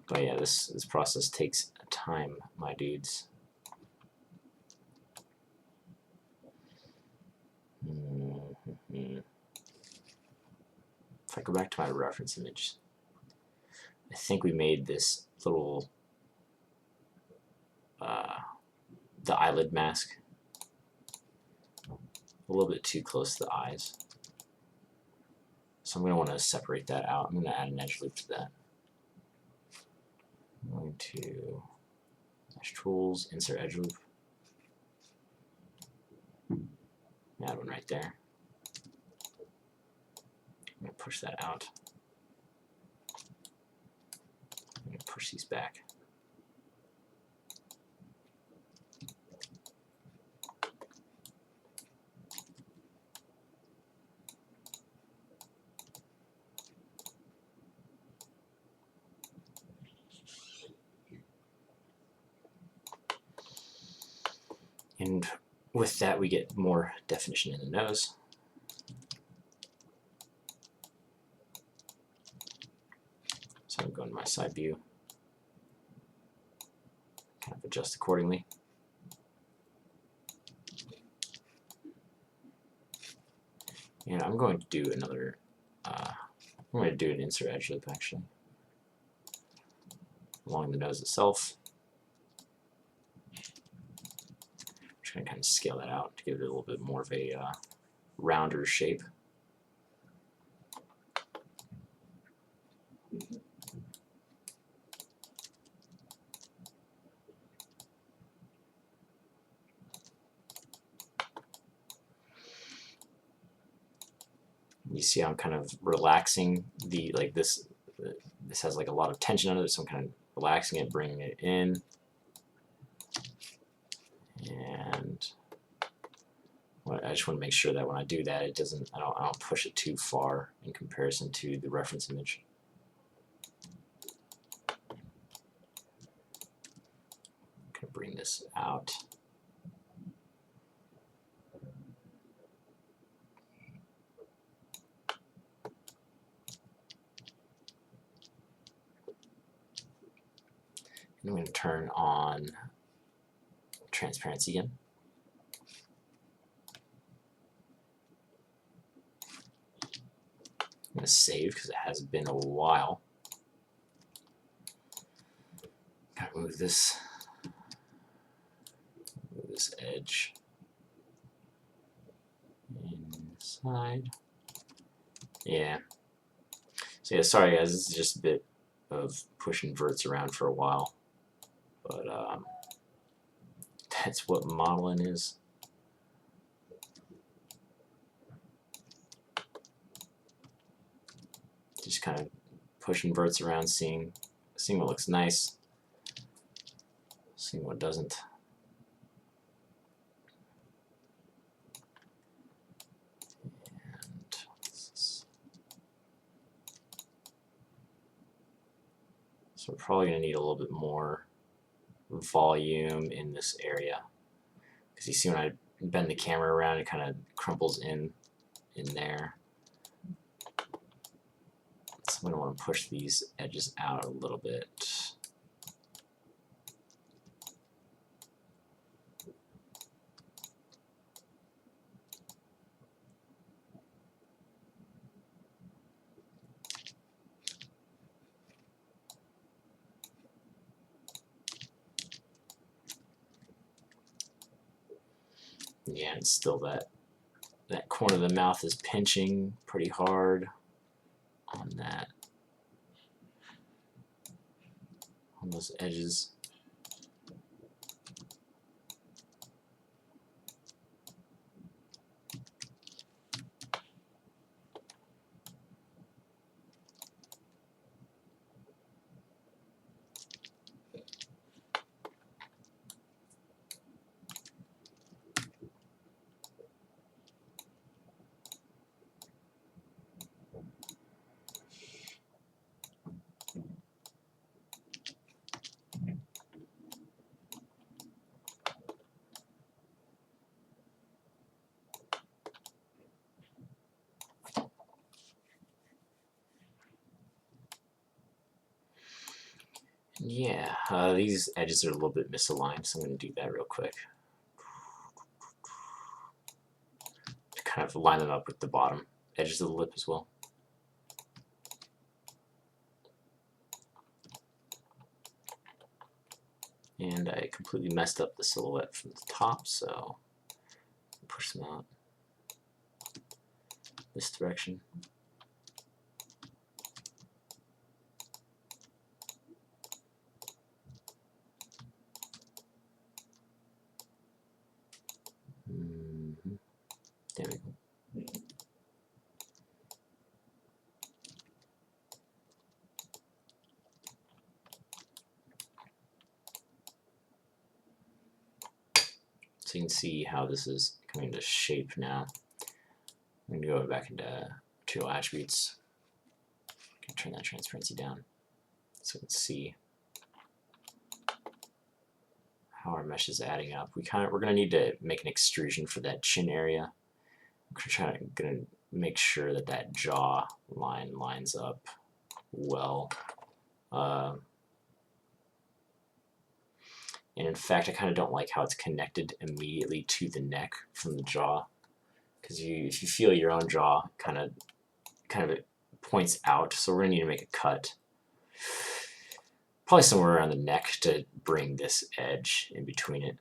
But yeah, this process takes time, my dudes. If I go back to my reference image, I think we made this little the eyelid mask a little bit too close to the eyes. So I'm going to want to separate that out. I'm going to add an edge loop to that. I'm going to Mesh Tools, Insert Edge Loop. Add one right there. I'm going to push that out. I'm going to push these back. And with that, we get more definition in the nose. So I'm going to my side view, kind of adjust accordingly. And I'm going to do another, I'm going to do an insert edge loop actually, along the nose itself. Just going to kind of scale that out to give it a little bit more of a rounder shape. You see how I'm kind of relaxing the, like this has like a lot of tension under it, so I'm kind of relaxing it, bringing it in. And I just want to make sure that when I do that, it doesn't, I don't push it too far in comparison to the reference image. I'm going to bring this out. And I'm going to turn on transparency again. I'm going to save because it has been a while. Gotta move this this edge inside. Yeah. So yeah, sorry guys, this is just a bit of pushing verts around for a while, but that's what modeling is. Just kind of pushing verts around, seeing what looks nice, seeing what doesn't. And so we're probably going to need a little bit more volume in this area, because you see when I bend the camera around, it kind of crumples in there. So I'm going to want to push these edges out a little bit. Yeah, it's still that corner of the mouth is pinching pretty hard on those edges. Yeah, these edges are a little bit misaligned, so I'm going to do that real quick. To kind of line them up with the bottom edges of the lip as well. And I completely messed up the silhouette from the top, so push them out this direction. There we go. So you can see how this is coming to shape now. I'm going to go back into material attributes. I can turn that transparency down so we can see how our mesh is adding up. We're going to need to make an extrusion for that chin area. I'm going to make sure that that jaw line lines up well. And in fact, I kind of don't like how it's connected immediately to the neck from the jaw, because if you feel your own jaw, kind of it points out. So we're gonna need to make a cut, probably somewhere around the neck, to bring this edge in between it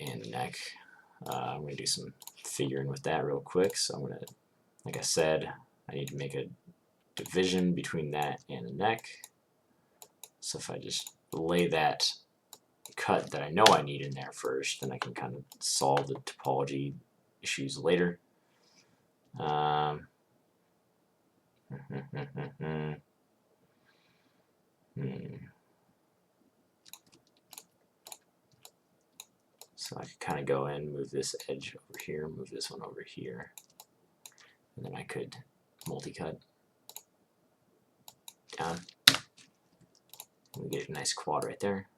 and the neck. I'm gonna do some figuring with that real quick. So I'm gonna, like I said, I need to make a division between that and the neck. So if I just lay that cut that I know I need in there first, then I can kind of solve the topology issues later. So I could kind of go in, move this edge over here, move this one over here, and then I could multi-cut down. We get a nice quad right there.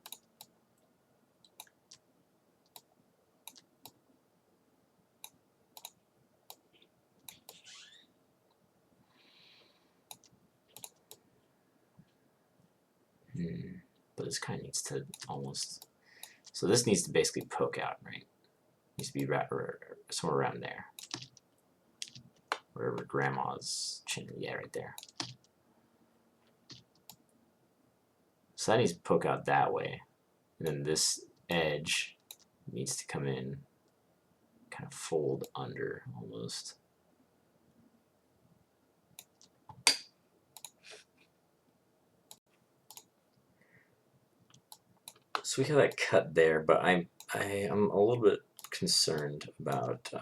But this kind of needs to almost, so this needs to basically poke out, right? Needs to be somewhere around there, wherever grandma's chin, yeah, right there. So that needs to poke out that way, and then this edge needs to come in, kind of fold under almost. So we have that cut there, but I'm a little bit concerned about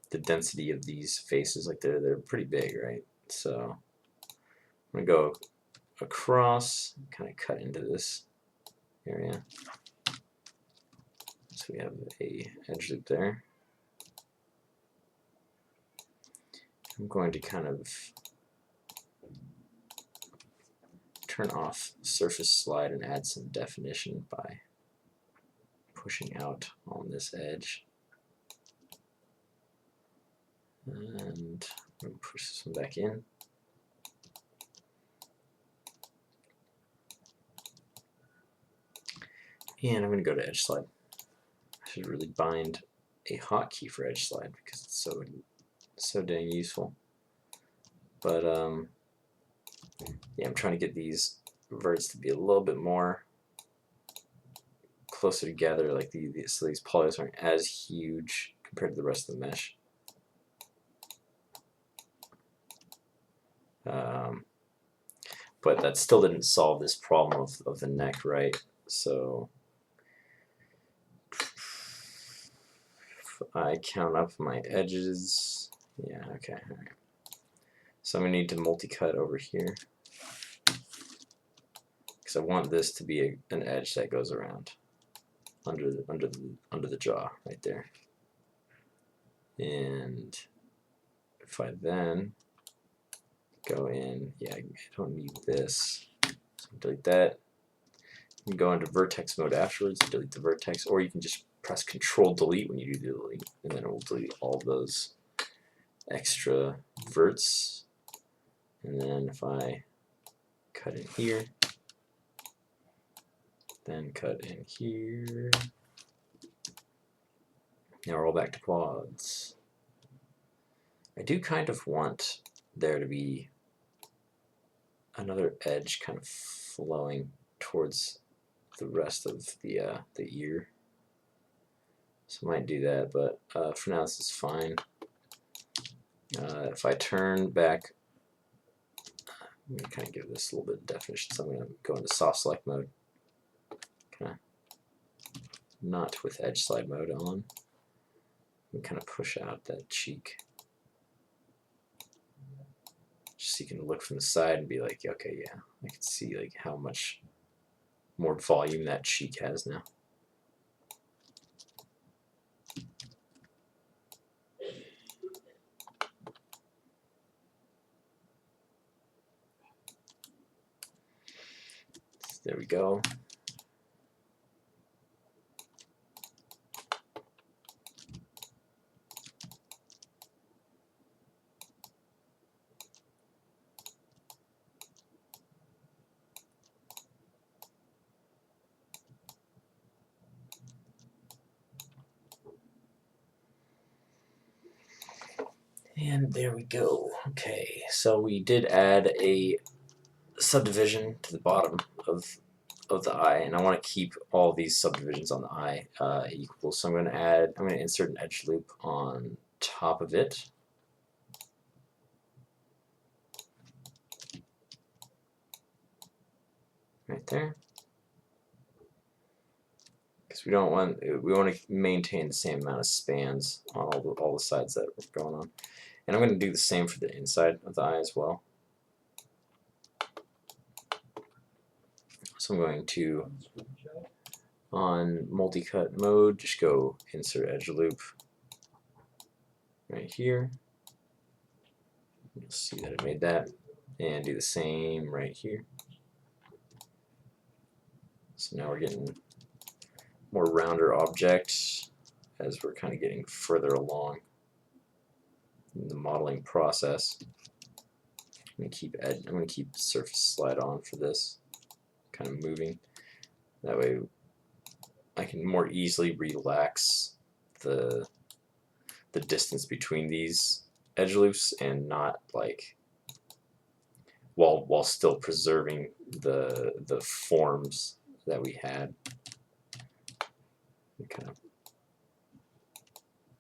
the density of these faces. Like they're pretty big, right? So I'm gonna go across, kind of cut into this area. So we have a edge loop there. I'm going to kind of turn off surface slide and add some definition by pushing out on this edge. And I'm going to push this one back in. And I'm going to go to edge slide. I should really bind a hotkey for edge slide because it's so dang useful. But yeah, I'm trying to get these verts to be a little bit more closer together, like so these polys aren't as huge compared to the rest of the mesh. But that still didn't solve this problem of the neck, right? So if I count up my edges, yeah, okay, all right. So I'm gonna need to multi-cut over here because I want this to be an edge that goes around under the jaw right there. And if I then go in, yeah, I don't need this, so delete that. You can go into vertex mode afterwards, delete the vertex, or you can just press Control Delete when you do the delete, and then it will delete all of those extra verts. And then if I cut in here, then cut in here, now we're all back to quads. I do kind of want there to be another edge kind of flowing towards the rest of the ear. So I might do that, but for now this is fine. If I turn back, I'm going to kind of give this a little bit of definition, so I'm going to go into soft select mode. Kind of not with edge slide mode on. And kind of push out that cheek. Just so you can look from the side and be like, okay, yeah, I can see like how much more volume that cheek has now. There we go. And there we go. Okay, so we did add a subdivision to the bottom of the eye, and I want to keep all these subdivisions on the eye equal. So I'm going to insert an edge loop on top of it. Right there. Because we want to maintain the same amount of spans on all the sides that are going on. And I'm going to do the same for the inside of the eye as well. So I'm going to, on multi-cut mode, just go insert edge loop right here. You'll see that it made that. And do the same right here. So now we're getting more rounder objects as we're kind of getting further along in the modeling process. I'm going to keep surface slide on for this, kind of moving. That way I can more easily relax the distance between these edge loops and not like while still preserving the forms that we had. Kind of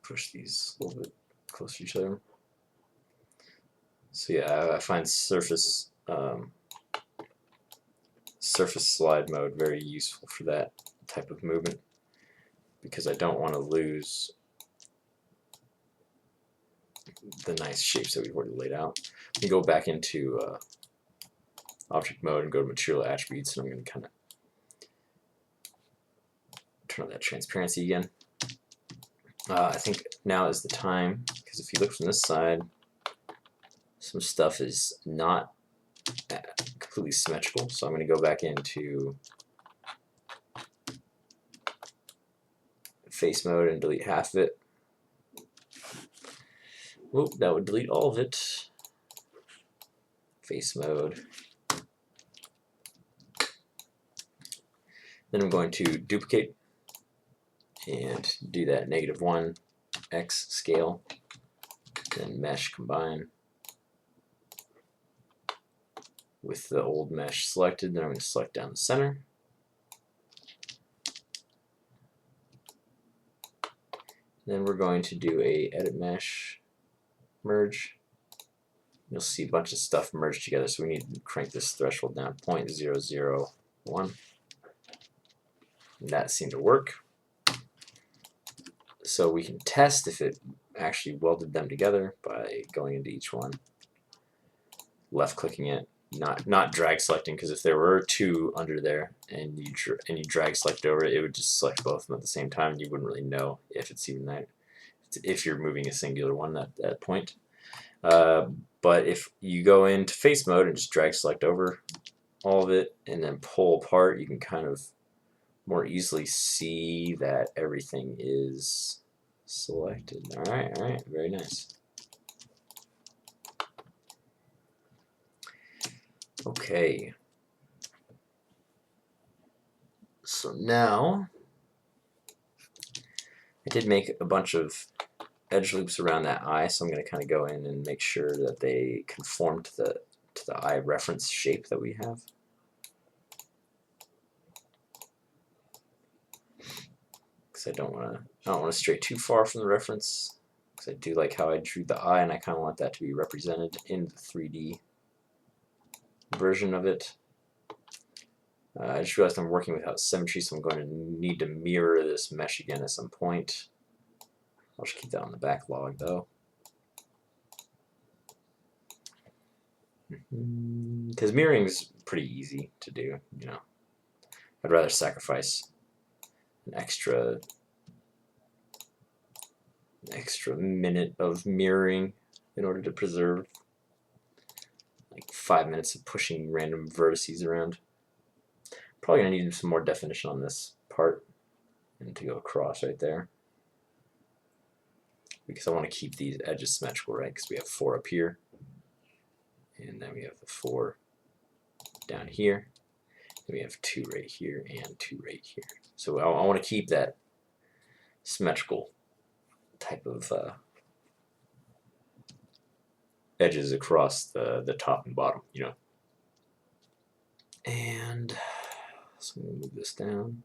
push these a little bit closer to each other. So yeah, I find surface slide mode very useful for that type of movement, because I don't want to lose the nice shapes that we've already laid out. We go back into object mode and go to material attributes, and I'm going to kind of turn on that transparency again. I think now is the time, because if you look from this side, some stuff is not completely symmetrical, so I'm going to go back into face mode and delete half of it. Whoop, that would delete all of it. Face mode. Then I'm going to duplicate and do that -1 x scale, then mesh combine with the old mesh selected. Then I'm going to select down the center. Then we're going to do a edit mesh merge. You'll see a bunch of stuff merged together, so we need to crank this threshold down 0.001. And that seemed to work. So we can test if it actually welded them together by going into each one, left clicking it, not drag selecting, because if there were two under there and you drag select over it, it would just select both of them at the same time, and you wouldn't really know if it's even that, if you're moving a singular one at that point. But if you go into face mode and just drag select over all of it and then pull apart, you can kind of more easily see that everything is selected. Alright, very nice. Okay. So now, I did make a bunch of edge loops around that eye, so I'm going to kind of go in and make sure that they conform to the eye reference shape that we have. Because I don't want to stray too far from the reference, because I do like how I drew the eye, and I kind of want that to be represented in the 3D version of it. I just realized I'm working without symmetry, so I'm going to need to mirror this mesh again at some point. I'll just keep that on the backlog though. Because mirroring is pretty easy to do, you know. I'd rather sacrifice an extra minute of mirroring in order to preserve like 5 minutes of pushing random vertices around. Probably gonna need some more definition on this part and to go across right there, because I want to keep these edges symmetrical, right? Because we have 4 up here, and then we have the 4 down here, and we have 2 right here and 2 right here. So I want to keep that symmetrical type of edges across the top and bottom, you know. And so I'm going to move this down.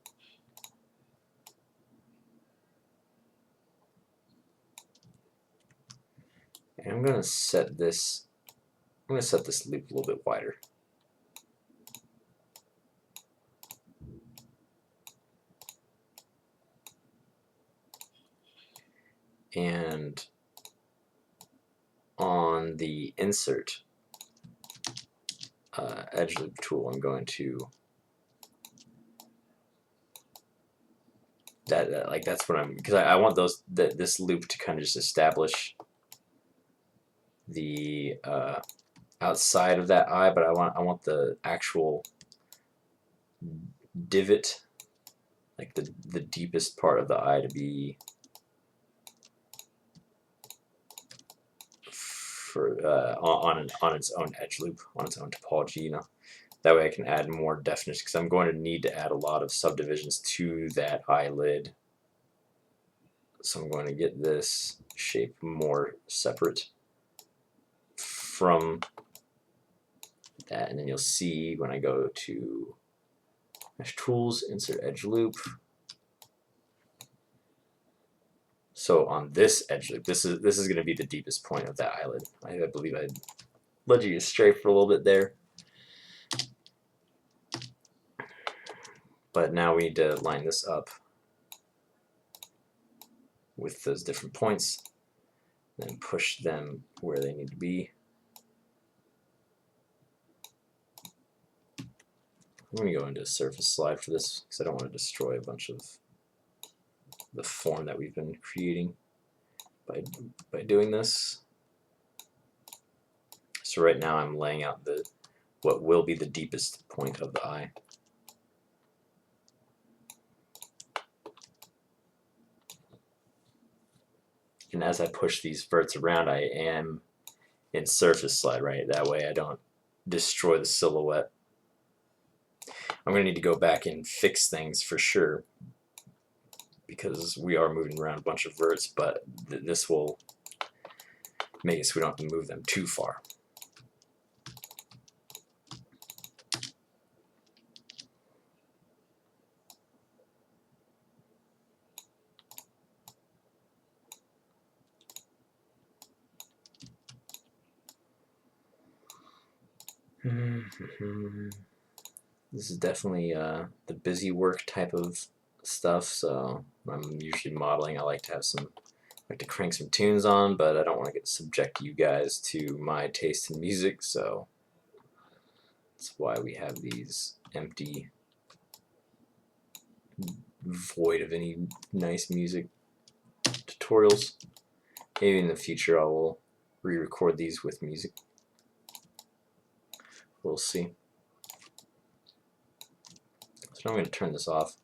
And I'm going to set this loop a little bit wider. And on the insert edge loop tool, I'm going to that's what I'm, because I want this loop to kind of just establish the outside of that eye, but I want the actual divot, like the deepest part of the eye, to be on its own edge loop, on its own topology, you know. That way I can add more definition, because I'm going to need to add a lot of subdivisions to that eyelid. So I'm going to get this shape more separate from that, and then you'll see when I go to Mesh Tools, Insert Edge Loop, So on this edge loop, this is going to be the deepest point of that eyelid. I believe I led you astray for a little bit there. But now we need to line this up with those different points, then push them where they need to be. I'm going to go into a surface slide for this because I don't want to destroy a bunch of the form that we've been creating by doing this. So right now I'm laying out what will be the deepest point of the eye. And as I push these verts around, I am in surface slide, right? That way I don't destroy the silhouette. I'm going to need to go back and fix things for sure because we are moving around a bunch of verts, but this will make it so we don't have to move them too far. This is definitely the busy work type of stuff, so I'm usually modeling. I like to crank some tunes on, but I don't want to subject you guys to my taste in music, so that's why we have these empty, void of any nice music tutorials. Maybe in the future I will re-record these with music. We'll see. So I'm going to turn this off,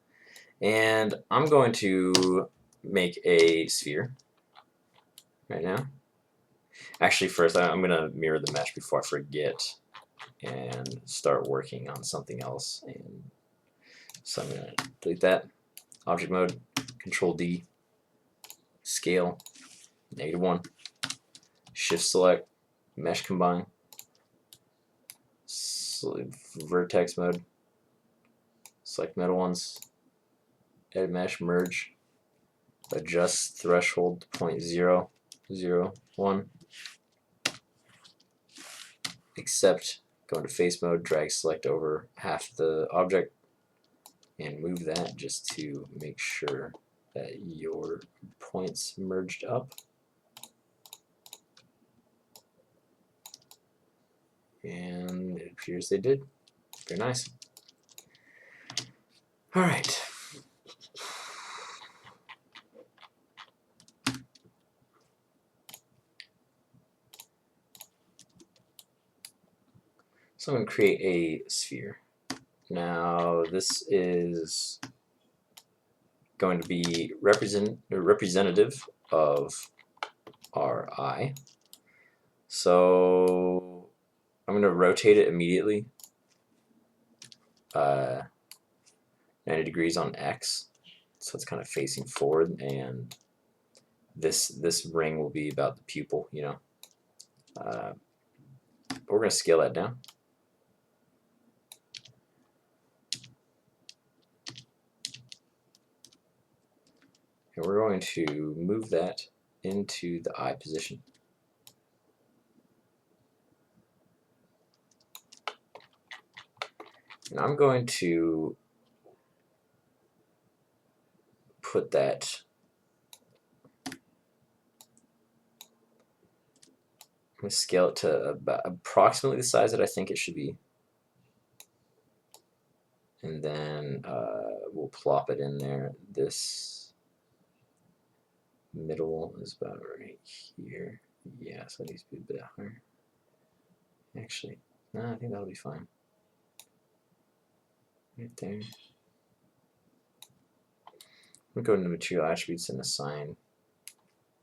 and I'm going to make a sphere right now. Actually, first I'm going to mirror the mesh before I forget and start working on something else. And so I'm going to delete that. Object mode, Control D, scale, -1, shift select, mesh combine, vertex mode, select middle ones, edit mesh, merge, adjust threshold to 0.001, accept, go into face mode, drag select over half the object, and move that just to make sure that your points merged up. And it appears they did. Very nice. All right. So I'm going to create a sphere. Now this is going to be representative of our eye. So I'm going to rotate it immediately 90 degrees on X, so it's kind of facing forward, and this ring will be about the pupil, you know. But we're going to scale that down. And we're going to move that into the eye position. And I'm going to put that I'm going to scale it to about approximately the size that I think it should be. And then we'll plop it in there. This middle is about right here. Yeah, so it needs to be a bit higher. Actually, no, I think that'll be fine. Right there. We'll go into material attributes and assign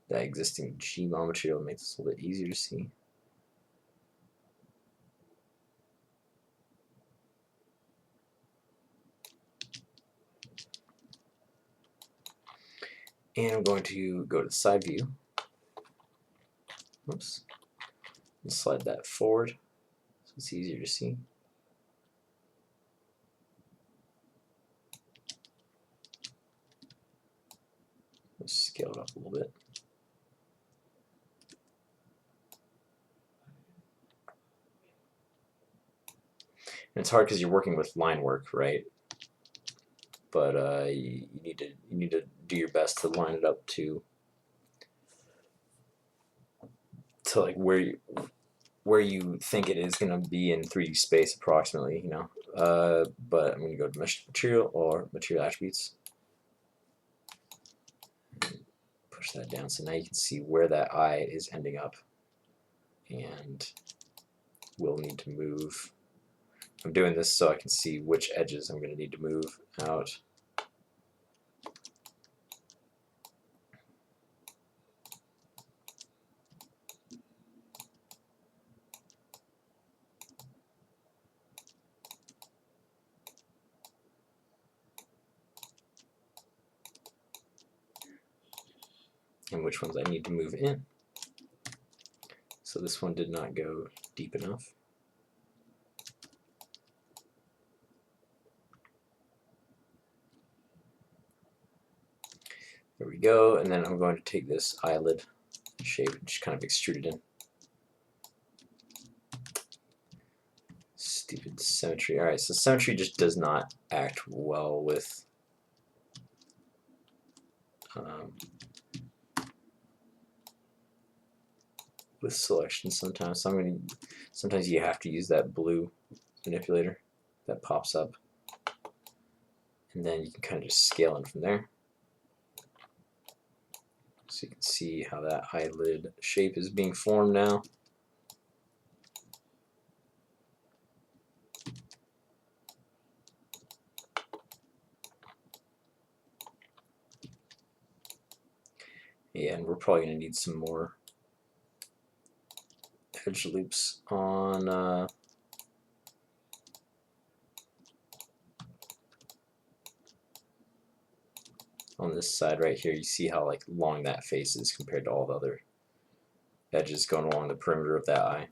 that existing Gmod material to make this a little bit easier to see. And I'm going to go to side view. Oops. And slide that forward so it's easier to see. Let's scale it up a little bit. And it's hard because you're working with line work, right? But you need to do your best to line it up to like where you think it is going to be in 3D space approximately, you know. But I'm going to go to material or material attributes. Push that down so now you can see where that eye is ending up. And we'll need to move. I'm doing this so I can see which edges I'm going to need to move out. And which ones I need to move in. So this one did not go deep enough. There we go, and then I'm going to take this eyelid shape and just kind of extrude it in. Stupid symmetry. Alright, so symmetry just does not act well with selection sometimes. So sometimes you have to use that blue manipulator that pops up. And then you can kind of just scale in from there. So you can see how that eyelid shape is being formed now. Yeah, and we're probably going to need some more edge loops on this side right here. You see how like long that face is compared to all the other edges going along the perimeter of that eye.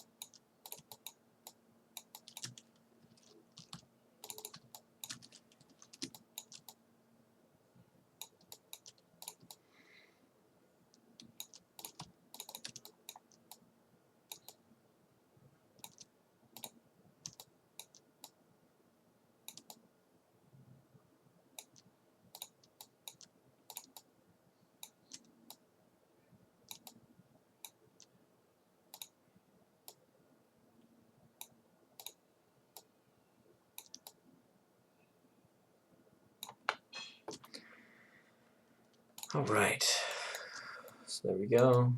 All right, so there we go.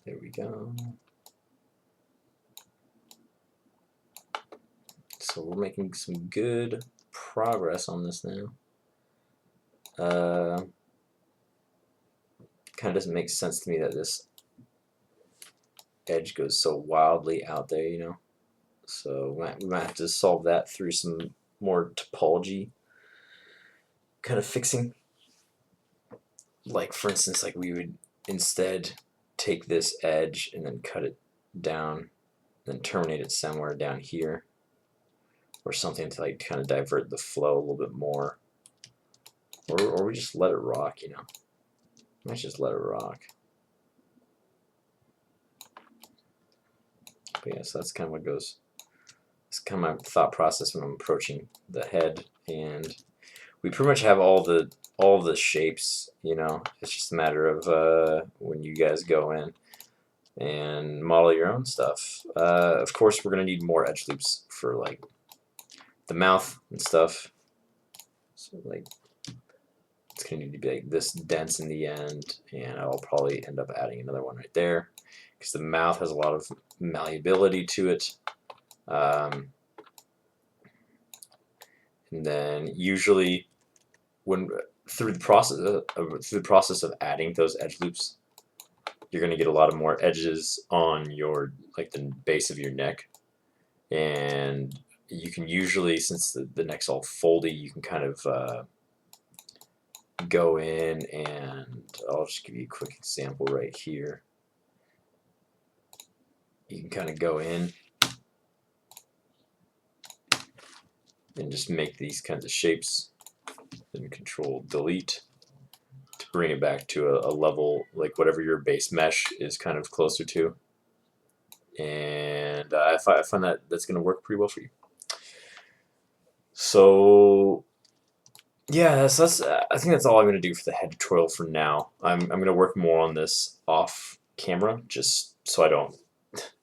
There we go. So we're making some good progress on this now. Kind of doesn't make sense to me that this edge goes so wildly out there, you know. So we might have to solve that through some more topology kind of fixing. Like for instance, like we would instead take this edge and then cut it down, then terminate it somewhere down here, or something to like kind of divert the flow a little bit more, or we just let it rock, you know. Let's just let it rock. But yeah, so that's kind of what goes. It's kind of my thought process when I'm approaching the head, and we pretty much have all the shapes, you know. It's just a matter of when you guys go in and model your own stuff. Of course, we're gonna need more edge loops for like the mouth and stuff. So like it's gonna need to be like this dense in the end, and I'll probably end up adding another one right there because the mouth has a lot of malleability to it. And then usually when through the process of adding those edge loops, you're going to get a lot of more edges on your like the base of your neck, and you can usually, since the neck's all foldy, you can kind of go in, and I'll just give you a quick example right here. You can kind of go in and just make these kinds of shapes, then control delete to bring it back to a level like whatever your base mesh is kind of closer to. And I find that that's going to work pretty well for you. So yeah, that's I think that's all I'm going to do for the head tutorial for now. I'm going to work more on this off camera just so I don't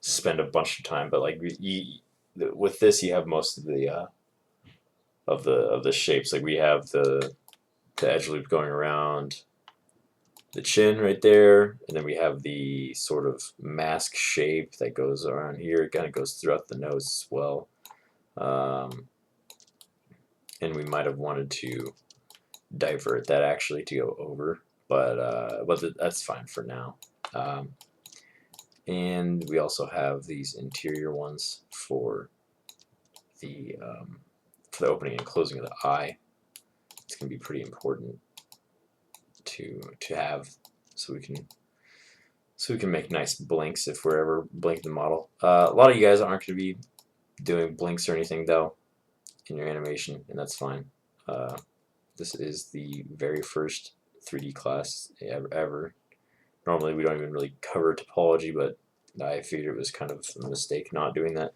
spend a bunch of time. But like with this, you have most of the shapes. Like we have the edge loop going around the chin right there, and then we have the sort of mask shape that goes around here. It kind of goes throughout the nose as well. And we might have wanted to divert that actually to go over, but that's fine for now. And we also have these interior ones for the opening and closing of the eye. It's going to be pretty important to have, so we can make nice blinks if we're ever blinking the model. A lot of you guys aren't going to be doing blinks or anything though in your animation, and that's fine. This is the very first 3D class ever. Normally we don't even really cover topology, but I figured it was kind of a mistake not doing that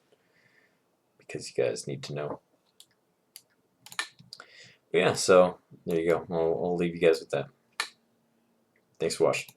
because you guys need to know. But yeah, so there you go. I'll leave you guys with that. Thanks for watching.